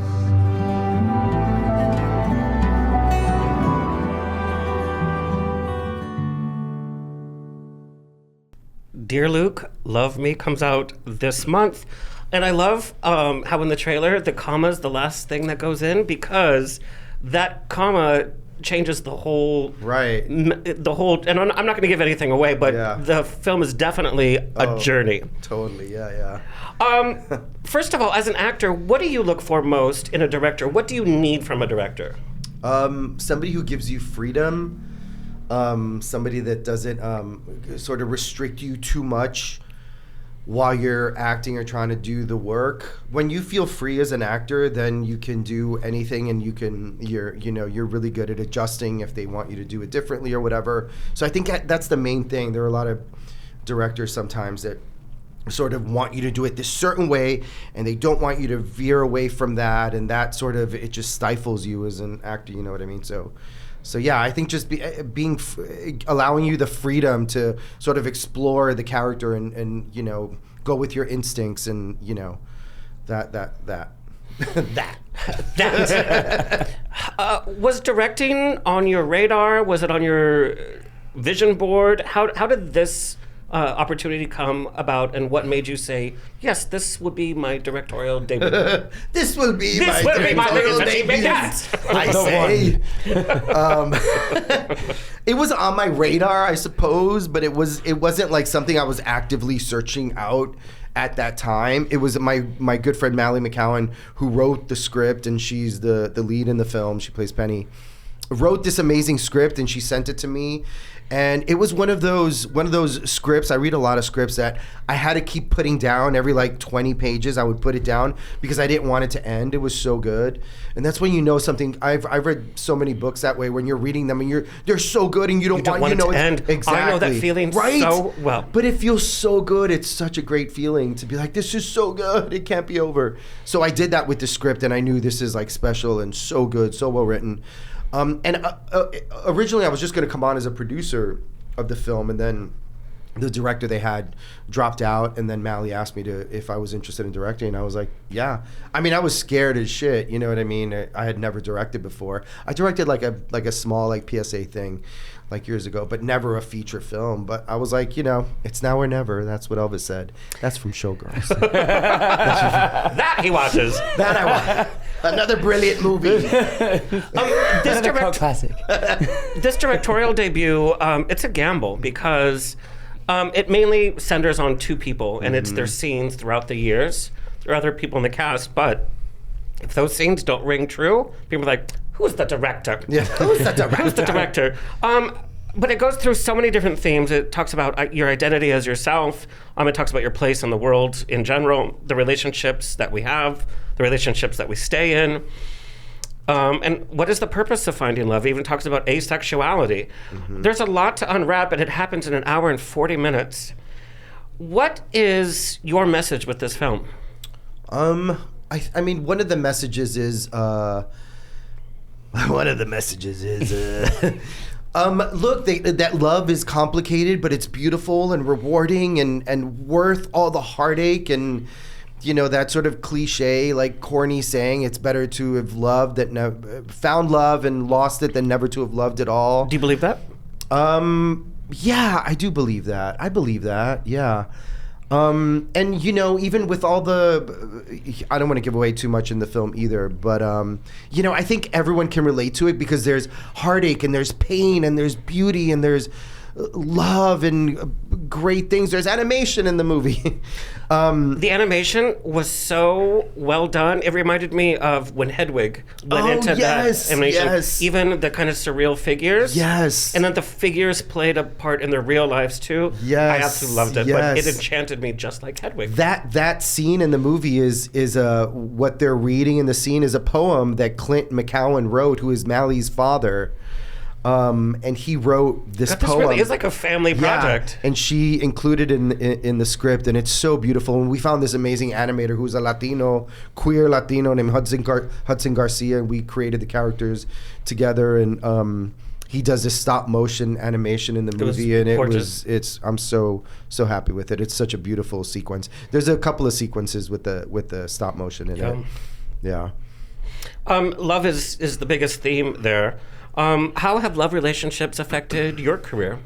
Dear Luke, Love Me comes out this month. And I love how in the trailer, the comma's the last thing that goes in, because that comma changes the whole... Right. The whole... And I'm not going to give anything away, but the film is definitely a journey. Totally, yeah. First of all, as an actor, what do you look for most in a director? What do you need from a director? Somebody who gives you freedom. Somebody that doesn't sort of restrict you too much while you're acting or trying to do the work. When you feel free as an actor, then you can do anything, and you're really good at adjusting if they want you to do it differently or whatever. So I think that's the main thing. There are a lot of directors sometimes that sort of want you to do it this certain way, and they don't want you to veer away from that, and that sort of, it just stifles you as an actor, you know what I mean? So yeah, I think just allowing you the freedom to sort of explore the character and go with your instincts, and that. Was directing on your radar? Was it on your vision board? How did this opportunity come about, and what made you say, yes, this would be my directorial debut? This will be my directorial debut. I say. It was on my radar, I suppose, but it wasn't like something I was actively searching out at that time. It was my good friend Mally McCowan, who wrote the script, and she's the lead in the film. She plays Penny. Wrote this amazing script, and she sent it to me. And it was one of those scripts. I read a lot of scripts that I had to keep putting down every 20 pages. I would put it down because I didn't want it to end. It was so good, and that's when you know something. I've read so many books that way, when you're reading them and they're so good and you don't want it to end. Exactly. I know that feeling so well. But it feels so good. It's such a great feeling to be like, this is so good. It can't be over. So I did that with the script, and I knew this is special and so good, so well written. Originally I was just going to come on as a producer of the film, and then the director they had dropped out, and then Mally asked me if I was interested in directing, and I was like, yeah. I mean, I was scared as shit, you know what I mean? I had never directed before. I directed like a small PSA thing years ago, but never a feature film. But I was like, it's now or never. That's what Elvis said. That's from Showgirls. That he watches. That I watch. Another brilliant movie. Another classic. This directorial debut, it's a gamble, because it mainly centers on two people, and it's their scenes throughout the years. There are other people in the cast, but if those scenes don't ring true, people are like, who's the director? Yeah. Who's the director? Who's the director? But it goes through so many different themes. It talks about your identity as yourself. It talks about your place in the world in general, the relationships that we have, the relationships that we stay in. And what is the purpose of finding love? It even talks about asexuality. There's a lot to unwrap, and it happens in an hour and 40 minutes. What is your message with this film? I mean, one of the messages is look, that love is complicated, but it's beautiful and rewarding and worth all the heartache and, you know, that sort of cliche, like corny saying, it's better to have loved that found love and lost it than never to have loved at all. Do you believe that? Yeah, I do believe that. I believe that. Yeah. And you know, even with all I don't want to give away too much in the film either, but you know, I think everyone can relate to it because there's heartache and there's pain and there's beauty and there's love and great things. There's animation in the movie. The animation was so well done. It reminded me of when Hedwig went into that animation. Yes. Even the kind of surreal figures. Yes. And then the figures played a part in their real lives too. Yes. I absolutely loved it. But it enchanted me just like Hedwig. That scene in the movie is what they're reading in the scene is a poem that Clint McCowan wrote, who is Mally's father. And he wrote this poem. Really is like a family project. And she included it in the script, and it's so beautiful. And we found this amazing animator who's a queer Latino named Hudson Garcia, and we created the characters together. And he does this stop motion animation in the movie, and I'm so happy with it. It's such a beautiful sequence. There's a couple of sequences with the stop motion in it. Yeah. Love is the biggest theme there. How have love relationships affected your career?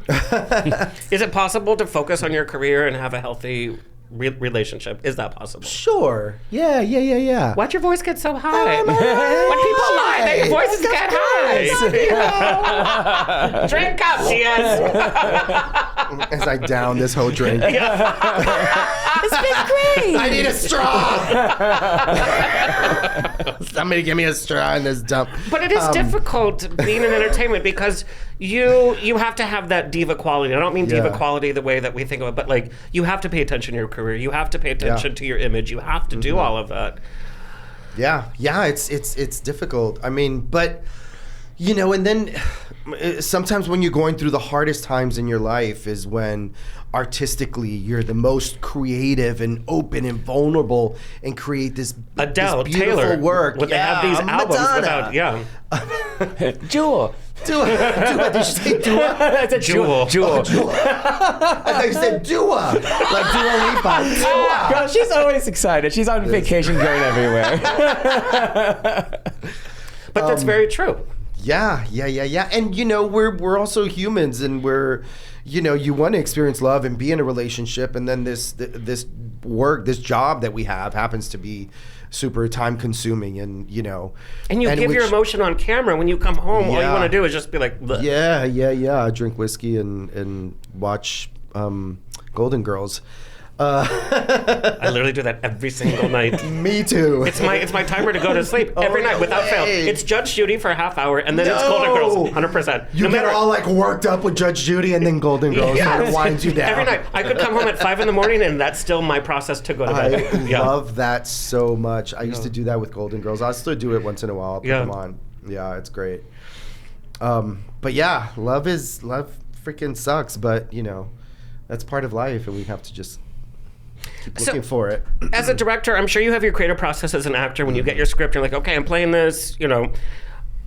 Is it possible to focus on your career and have a healthy relationship? Is that possible? Sure. Yeah. Why'd your voice get so high? When people lie, their voices get high. Drink up, Diaz. As I down this whole drink. It's been great. I need a straw. Somebody give me a straw in this dump. But it is difficult being in entertainment because you have to have that diva quality. I don't mean diva quality the way that we think of it, but like you have to pay attention to your career. You have to pay attention to your image. You have to do all of that. Yeah, it's difficult. I mean, but you know, and then sometimes when you're going through the hardest times in your life is when artistically you're the most creative and open and vulnerable and create this Adele, this beautiful Taylor, work. They have these albums without, Jewel. Did you say Dua? That's a Jewel. I thought you said Dua, like Dua Lipa. Dua. Girl, she's always excited. She's on vacation going everywhere. But that's very true. Yeah. And you know, we're also humans, and we're, you know, you want to experience love and be in a relationship, and then this work, this job that we have happens to be super time consuming, and you know. And you give your emotion on camera when you come home. All you want to do is just be like, bleh. Yeah. Drink whiskey and watch Golden Girls. I literally do that every single night. Me too. It's my timer to go to sleep every night without fail. It's Judge Judy for a half hour, and then it's Golden Girls, 100%. You get all like worked up with Judge Judy, and then Golden Girls sort of winds you down. Every night. I could come home at 5 a.m, and that's still my process to go to bed. I love that so much. I used to do that with Golden Girls. I still do it once in a while. I'll put them on. Yeah, it's great. But yeah, love freaking sucks, but you know, that's part of life, and we have to just keep looking for it. As a director, I'm sure you have your creative process as an actor. When you get your script, you're like, okay, I'm playing this, you know.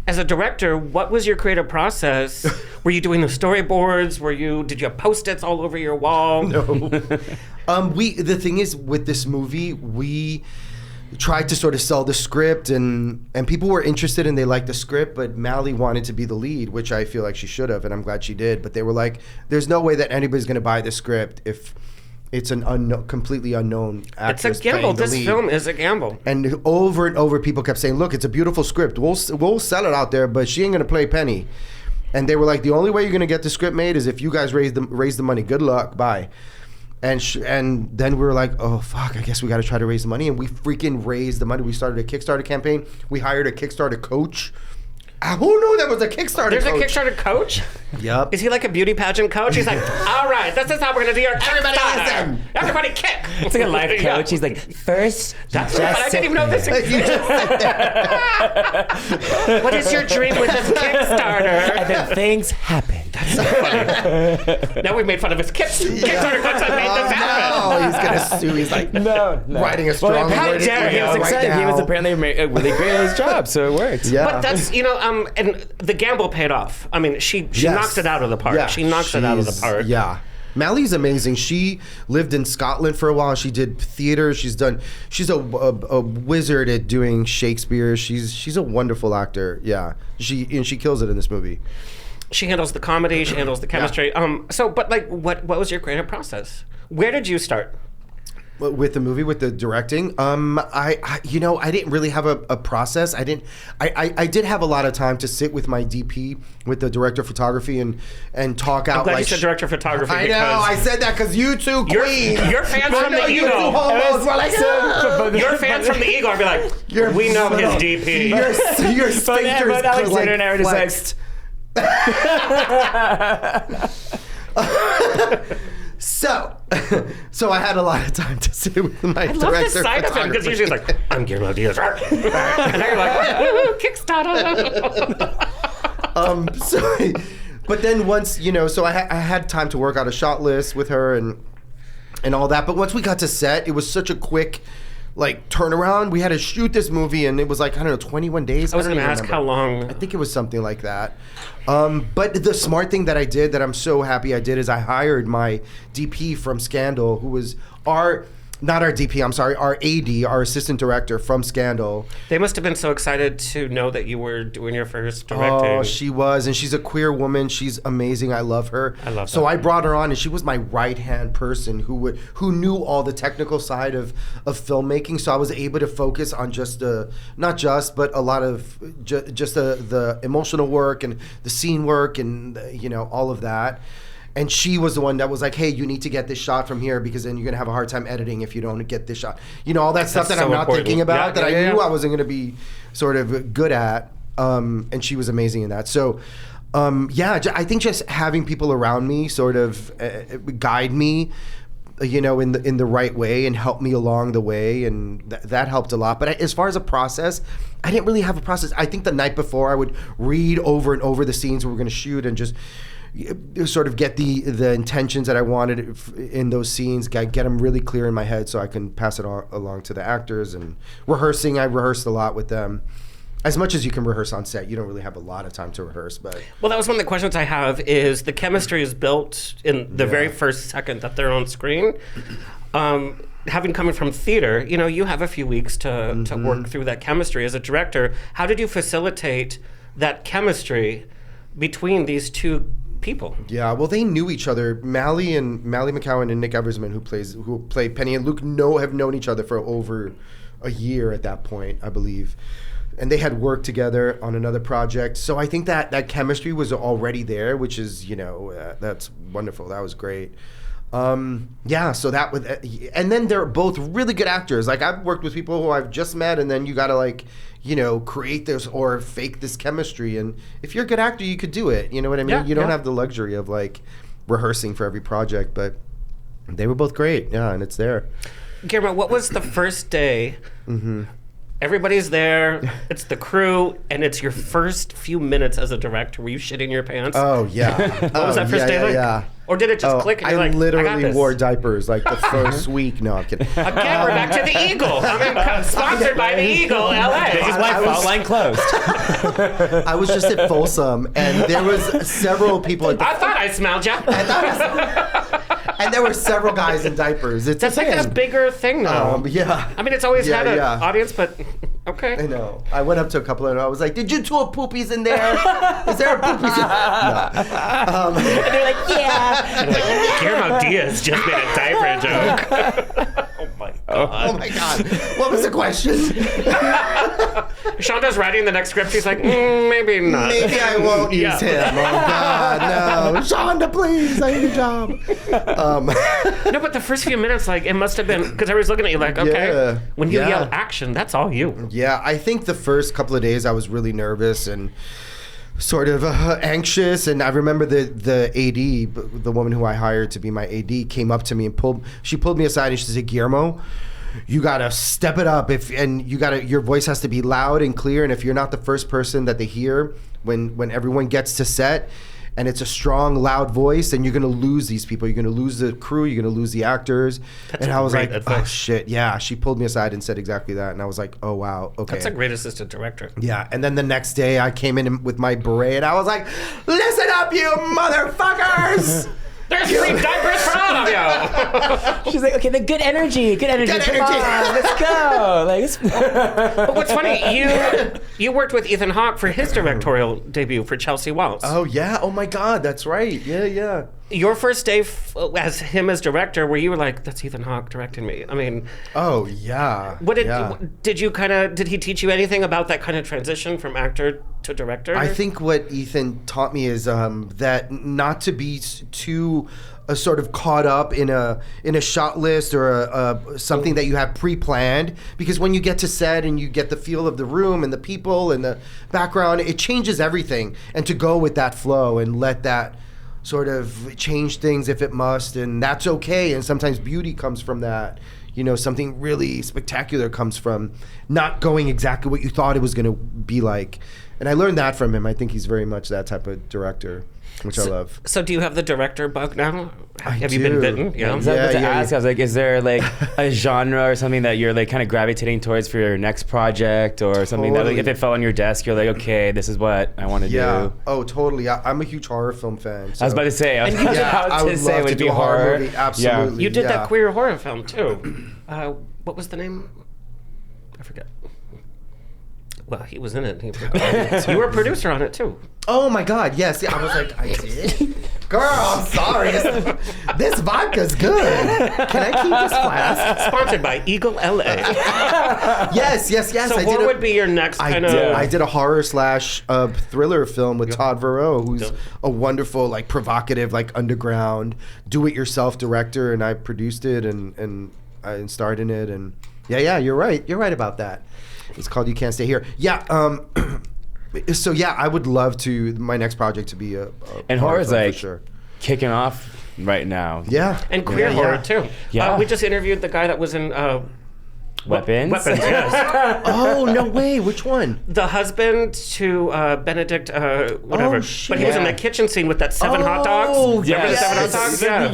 As a director, what was your creative process? Were you doing the storyboards? Did you have Post-its all over your wall? No. The thing is, with this movie, we tried to sort of sell the script, and people were interested and they liked the script, but Mally wanted to be the lead, which I feel like she should have, and I'm glad she did. But they were like, there's no way that anybody's going to buy the script if it's an completely unknown actress. It's a gamble. This film is a gamble. And over people kept saying, look, it's a beautiful script. We'll sell it out there, but she ain't going to play Penny. And they were like, the only way you're going to get the script made is if you guys raise the money. Good luck. Bye. And then we were like, oh, fuck, I guess we got to try to raise the money. And we freaking raised the money. We started a Kickstarter campaign. We hired a Kickstarter coach Who knew there was a Kickstarter There's coach? a Kickstarter coach? Yep. Is he like a beauty pageant coach? He's like, all right, this is how we're going to do your Everybody Kickstarter. listen. Everybody kick. It's like a life coach. Yeah. He's like, first, That's just right, but I didn't even know this You existed. just sit there. What is your dream with this Kickstarter? and then things happen. Now we've made fun of his Kickstarter coach and made this happen. No, he's gonna sue. He's like, No. writing a strong how worded dare he email was right excited. He now. was apparently really great at his job, so it worked. Yeah. But that's, and the gamble paid off. I mean, she Yes. knocks it out of the park. Yeah, She knocks it out of the she's- park. Yeah. Mally's amazing. She lived in Scotland for a while. She did theater. She's a wizard at doing Shakespeare. She's a wonderful actor. Yeah. She kills it in this movie. She handles the comedy. She handles the chemistry. But like, what was your creative process? Where did you start? With the movie, with the directing, I didn't really have a process. I did have a lot of time to sit with my DP, with the director of photography, and talk out. I'm glad like you said director of photography. I know. I said that because you two queens. Your fans from the you two Eagle. homos were like, Your fans from the Eagle are be like, we know his DP. Your sphincters but Alexander and I were just like, flexed. So I had a lot of time to sit with my I director love this side of him because photography. usually it's like, I'm Guillermo Diaz. And now you're like, woo, Kickstarter. But then once, so I had time to work out a shot list with her and all that. But once we got to set, it was such a quick turnaround. We had to shoot this movie and it was 21 days. I was going to ask how long. I think it was something like that. But the smart thing that I did, that I'm so happy I did, is I hired my DP from Scandal, who was not our DP, I'm sorry, our AD, our assistant director from Scandal. They must have been so excited to know that you were doing your first directing. Oh, she was, and she's a queer woman. She's amazing. I love her. I love So that. I brought her on, and she was my right-hand person who knew all the technical side of filmmaking. So I was able to focus on not just, but a lot of just the emotional work and the scene work and all of that. And she was the one that was like, hey, you need to get this shot from here because then you're going to have a hard time editing if you don't get this shot. All that stuff that so I'm not important. thinking about, Yeah, that yeah, I knew yeah. I wasn't going to be sort of good at. And she was amazing in that. So, I think just having people around me sort of guide me, in the right way and help me along the way. And that helped a lot. But as far as a process, I didn't really have a process. I think the night before I would read over and over the scenes we were going to shoot and just sort of get the intentions that I wanted in those scenes, get them really clear in my head so I can pass it along to the actors. And rehearsing, I rehearsed a lot with them. As much as you can rehearse on set, you don't really have a lot of time to rehearse. But Well, that was one of the questions I have is the chemistry is built in the very first second that they're on screen. Having coming from theater, you have a few weeks to work through that chemistry. As a director, how did you facilitate that chemistry between these two people? Yeah, well, they knew each other. Mally McCowan and Nick Eversman, who play Penny and Luke, have known each other for over a year at that point, I believe. And they had worked together on another project. So I think that chemistry was already there, which is, that's wonderful. That was great. So that was, and then they're both really good actors. I've worked with people who I've just met, and then you gotta create this or fake this chemistry. And if you're a good actor, you could do it. You know what I mean? Yeah, you don't yeah. have the luxury of rehearsing for every project, but they were both great. Yeah, and it's there. Guillermo, what was the first day? Everybody's there. It's the crew, and it's your first few minutes as a director. Were you shitting your pants? Oh yeah. What was that first day like? Yeah. Or did it just click? And you're I like, literally I got this. wore diapers the first week. No, I'm kidding. Again, we're back to the Eagle. Sponsored by the Eagle, LA. This is why Fault Line closed. I was just at Folsom, and there was several people. I thought I smelled you. And there were several guys in diapers. That's like a bigger thing now. Yeah. I mean, it's always had an yeah. audience, but okay. I know. I went up to a couple and I was like, "Did you two have poopies in there? Is there a poopies in there?" No. And they're like, yeah. Guillermo Diaz just made a diaper joke. Oh my Oh my God. What was the question? Shonda's writing the next script. She's like, maybe not. Maybe I won't use him. Oh God, no. Shonda, please. I need a job. No, but the first few minutes, like, it must have been, because I was looking at you like, okay, Yeah. when you Yeah. yell action, that's all you. Yeah, I think the first couple of days I was really nervous and sort of anxious. And I remember the AD, the woman who I hired to be my AD, came up to me and pulled me aside and she said, Guillermo, you gotta step it up, your voice has to be loud and clear. And if you're not the first person that they hear when everyone gets to set, and it's a strong, loud voice, and you're gonna lose these people. You're gonna lose the crew. You're gonna lose the actors. And I was like, oh shit, yeah. She pulled me aside and said exactly that, and I was like, oh wow, okay. That's a great assistant director. Yeah, and then the next day I came in with my beret, and I was like, listen up, you motherfuckers! There's free diapers for all of you. She's like, okay, the good energy. Come on, let's go. But what's funny, you worked with Ethan Hawke for his directorial debut for Chelsea Waltz. Oh yeah, oh my God, that's right. Yeah. Your first day as him as director, where you were like, that's Ethan Hawke directing me. I mean, oh yeah. Did he teach you anything about that kind of transition from actor to director? I think what Ethan taught me is that not to be too sort of caught up in a shot list or something that you have pre-planned, because when you get to set and you get the feel of the room and the people and the background, it changes everything. And to go with that flow and let that sort of change things if it must, and that's okay. And sometimes beauty comes from that. You know, something really spectacular comes from not going exactly what you thought it was going to be like. And I learned that from him. I think he's very much that type of director, which I love. So do you have the director bug now? Have you been bitten? Yeah. I was like, is there like a genre or something that you're like kind of gravitating towards for your next project, or something that like, if it fell on your desk, you're like, okay, this is what I want to do? Oh, totally. I'm a huge horror film fan. So. I was about to say. I would love to do a horror movie. Absolutely. You did that queer horror film too. What was the name? I forget. Well, he was in it. You were a producer on it too. Oh my God, yes. Yeah, I was like, I did? Girl, I'm sorry. This vodka's good. Can I keep this flask? Sponsored by Eagle LA. Yes. So what would be your next kind of... I did a horror / thriller film with Todd Varro, who's a wonderful, like, provocative, like, underground, do-it-yourself director, and I produced it and starred in it. And yeah, you're right. You're right about that. It's called You Can't Stay Here. Yeah. So yeah, I would love my next project to be a and horror's like for sure. Kicking off right now. Yeah. And queer horror too. Yeah. We just interviewed the guy that was in Weapons? Weapons, yes. Oh, no way. Which one? The husband to Benedict, whatever. Oh, shit. But he was in that kitchen scene with that 7 hot dogs. Oh, Remember the 7 hot dogs? Yeah.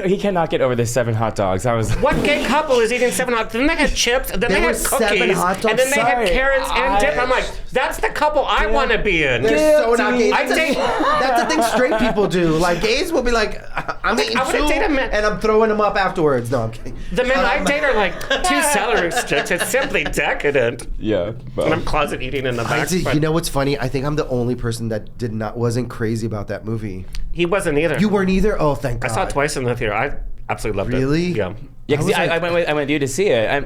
He cannot get over the 7 hot dogs. What gay couple is eating 7 hot dogs? Then they had chips, then they had cookies, hot dogs? and then they had carrots and dip. I'm like, that's the couple I want to be in. They're so not gay. That's the thing straight people do. Like, gays will be like, I'm eating 2 and I'm throwing them up afterwards. No, I'm kidding. The men I date are like 2 celery sticks. It's simply decadent. Yeah. And I'm closet eating in the back. You know what's funny? I think I'm the only person that wasn't crazy about that movie. He wasn't either. You weren't either? Oh, thank God. I saw it twice in the theater. I absolutely loved it. Really? Yeah. Yeah, because I went with you to see it.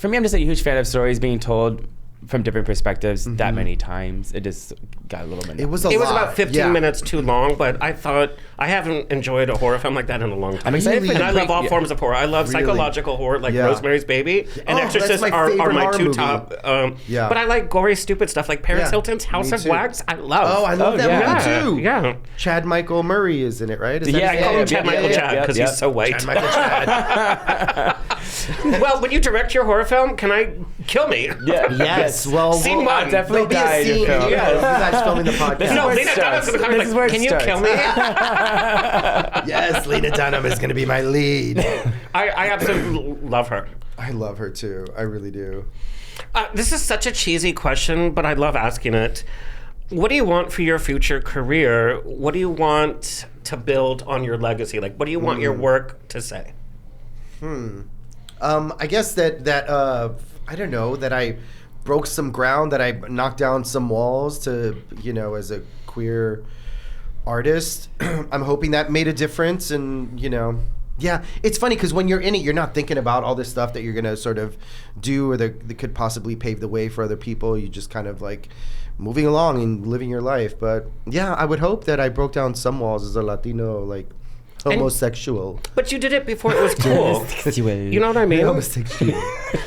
For me, I'm just a huge fan of stories being told from different perspectives that many times. It just got a little bit. It was about 15 minutes too long, but I thought I haven't enjoyed a horror film like that in a long time. I'm excited for and I love all forms of horror. I love psychological horror, like Rosemary's Baby and Exorcist are my 2 top. But I like gory, stupid stuff like Paris Hilton's House of Wax. I love. Oh, I love that movie too. Yeah. Chad Michael Murray is in it, right? I call him Chad Michael Chad because he's so white. Chad Michael Chad. Well, when you direct your horror film, can I kill me? Yeah. Yes. Well, Scene 1. Definitely die in your film. You guys filming the podcast. No, Lena Dunham's going to come like, can you kill me? Yes, Lena Dunham is going to be my lead. I absolutely love her. I love her too. I really do. This is such a cheesy question, but I love asking it. What do you want for your future career? What do you want to build on your legacy? Like, what do you want your work to say? I guess that I don't know, that I broke some ground, that I knocked down some walls to, as a queer artist. I'm hoping that made a difference, and Yeah, it's funny because when you're in it, you're not thinking about all this stuff that you're gonna sort of do or that could possibly pave the way for other people. You just kind of like moving along and living your life. But yeah, I would hope that I broke down some walls as a Latino, like homosexual. But you did it before it was cool. You know what I mean? Homosexual.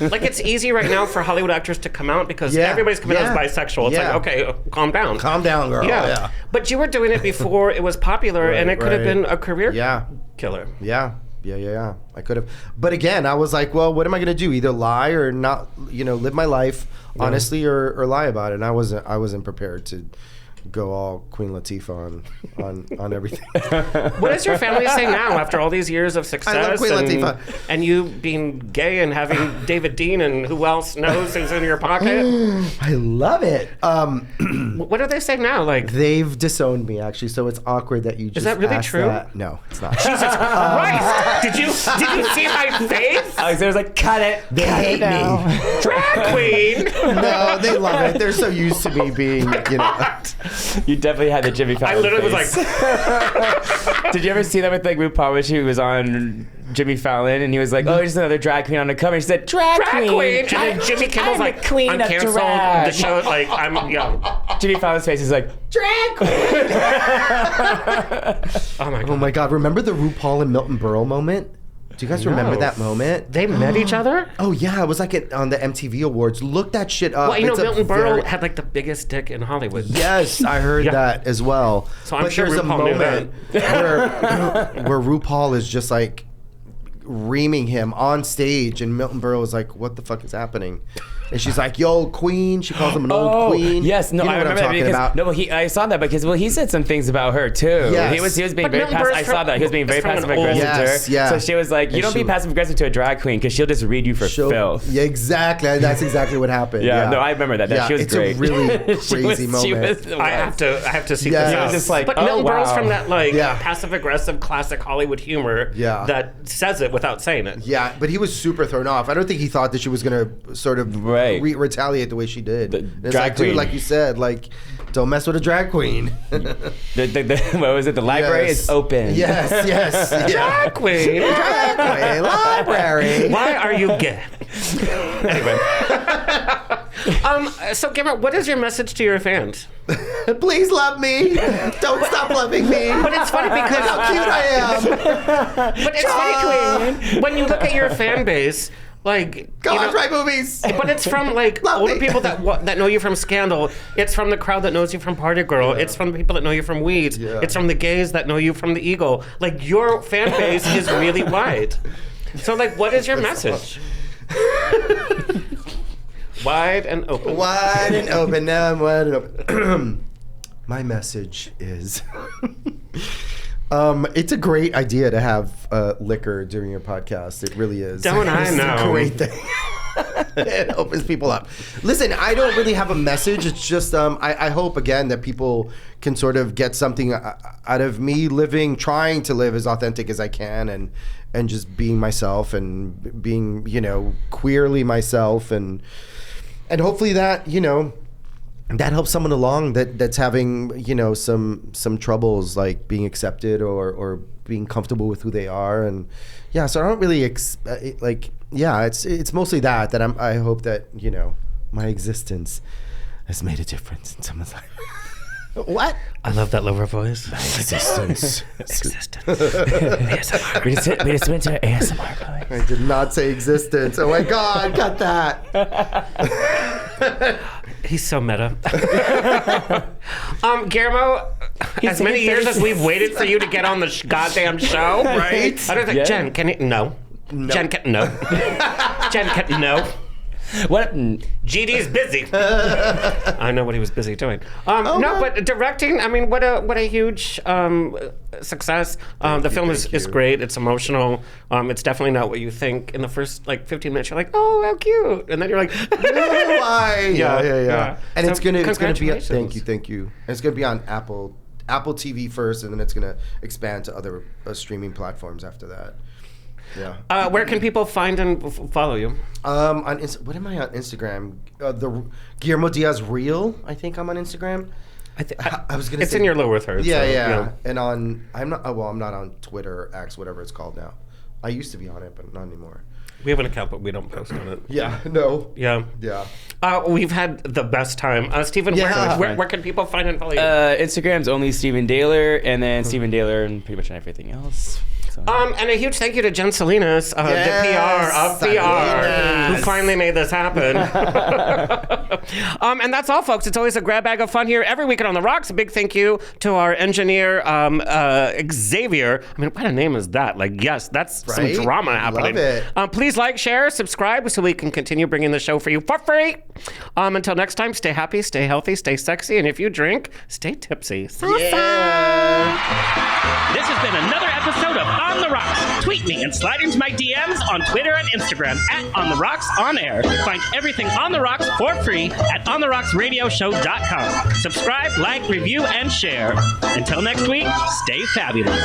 Like it's easy right now for Hollywood actors to come out because everybody's coming out as bisexual. It's like, okay, calm down. Calm down, girl. Yeah. But you were doing it before it was popular, and it could have been a career killer. Yeah. I could have. But again, I was like, well, what am I going to do? Either lie or not, live my life honestly or lie about it. And I wasn't prepared to go all Queen Latifah on everything. What does your family say now after all these years of success? I love Queen Latifah. And you being gay and having David Dean and who else knows who's in your pocket? I love it. What do they say now? Like they've disowned me actually, so it's awkward that you just. Is that really true? That. No, it's not. Jesus Christ! Did you see my face? Alexander's like, cut it. They hate me. Drag queen. No, they love it. They're so used to me being, You definitely had the Jimmy Fallon I literally face. was like... Did you ever see that with like RuPaul when she was on Jimmy Fallon and he was like, oh, just another drag queen on the cover. And she said, drag queen. And then Jimmy Kimmel's like, I'm queen I'm of canceled. drag. The show, like, I'm young. Jimmy Fallon's face is like, drag queen. Oh my God. Remember the RuPaul and Milton Berle moment? Do you guys remember that moment? They met each other? Oh yeah, it was like on the MTV Awards. Look that shit up. Well, Milton Berle had like the biggest dick in Hollywood. Yes, I heard that as well. So I'm sure RuPaul knew that. where RuPaul is just like reaming him on stage, and Milton Berle is like, "What the fuck is happening?" And she's like, "Yo, queen." She calls him an old queen. Yes, no, you know I what I'm remember talking that about. because I saw that because he said some things about her too. Yes. He was being But very Milton passive. Berle's I saw that he was being very passive aggressive to her. Yes, yeah. So she was like, "You don't be passive aggressive to a drag queen because she'll just read you for filth." Yeah, exactly. That's exactly what happened. Yeah, no, I remember that. She was great. It's a really crazy moment. I have to see Yes. this It out. was just like, but oh, Milton Berle's wow. from that like passive aggressive classic Hollywood humor that says it without saying it. Yeah, but he was super thrown off. I don't think he thought that she was gonna sort of retaliate the way she did. It's drag like, dude, queen. like you said, like don't mess with a drag queen. What was it? The library is open. Yes. Drag queen. Drag queen library. Why are you gay? Anyway. So Guillermo, what is your message to your fans? Please love me. Don't stop loving me. But it's funny because how cute I am. But it's funny when you look at your fan base. Like go on, try movies. But it's from like older people that know you from Scandal. It's from the crowd that knows you from Party Girl. It's from the people that know you from Weeds. It's from the gays that know you from The Eagle. Like your fan base is really wide. So like, what is your message? Wide and open. Wide and open. Now I'm wide and open. My message is. It's a great idea to have liquor during your podcast. It really is. Don't I know? It's a great thing. It opens people up. Listen, I don't really have a message. It's just I hope again that people can sort of get something out of me trying to live as authentic as I can, and just being myself and being queerly myself, and hopefully that that helps someone along that's having some troubles, like being accepted or being comfortable with who they are. And so I don't really it's mostly that I hope that my existence has made a difference in someone's life. What? I love that lower voice. Existence. ASMR. We just went to ASMR voice. I did not say existence. Oh my God, cut that. He's so meta. Guillermo, as many years as we've waited for you to get on the goddamn show, right? I don't think Jen, can you? No. Jen, no. Jen, no. What? GD's busy. I know what he was busy doing. But directing, I mean, what a huge success. The film is great. It's emotional. It's definitely not what you think. In the first 15 minutes, you're like, oh, how cute, and then you're like, why? Yeah. And so it's gonna be. congratulations. Thank you. And it's gonna be on Apple TV first, and then it's gonna expand to other streaming platforms after that. Yeah. Where can people find and follow you? What am I on Instagram? The Guillermo Diaz Reel. I think I'm on Instagram. I was gonna. It's in your lower third. Yeah. And I'm not on Twitter or X, whatever it's called now. I used to be on it, but not anymore. We have an account, but we don't post on it. Yeah, no. Yeah. Yeah. We've had the best time. Stephen, where can people find and follow you? Instagram's only Stephen Daler, and then Stephen Daler and pretty much everything else. So. And a huge thank you to Jen Salinas, the PR of PR, who finally made this happen. And that's all, folks. It's always a grab bag of fun here every weekend on The Rocks. A big thank you to our engineer, Xavier. I mean, what a name is that? Like, yes, that's some drama happening. Love it. Please like, share, subscribe so we can continue bringing the show for you for free. Until next time, stay happy, stay healthy, stay sexy, and if you drink, stay tipsy. Yeah. This has been another episode of On the Rocks. Tweet me and slide into my DMs on Twitter and Instagram at On the Rocks On Air. Find everything On the Rocks for free at ontherocksradioshow.com. Subscribe, like, review, and share. Until next week, stay fabulous.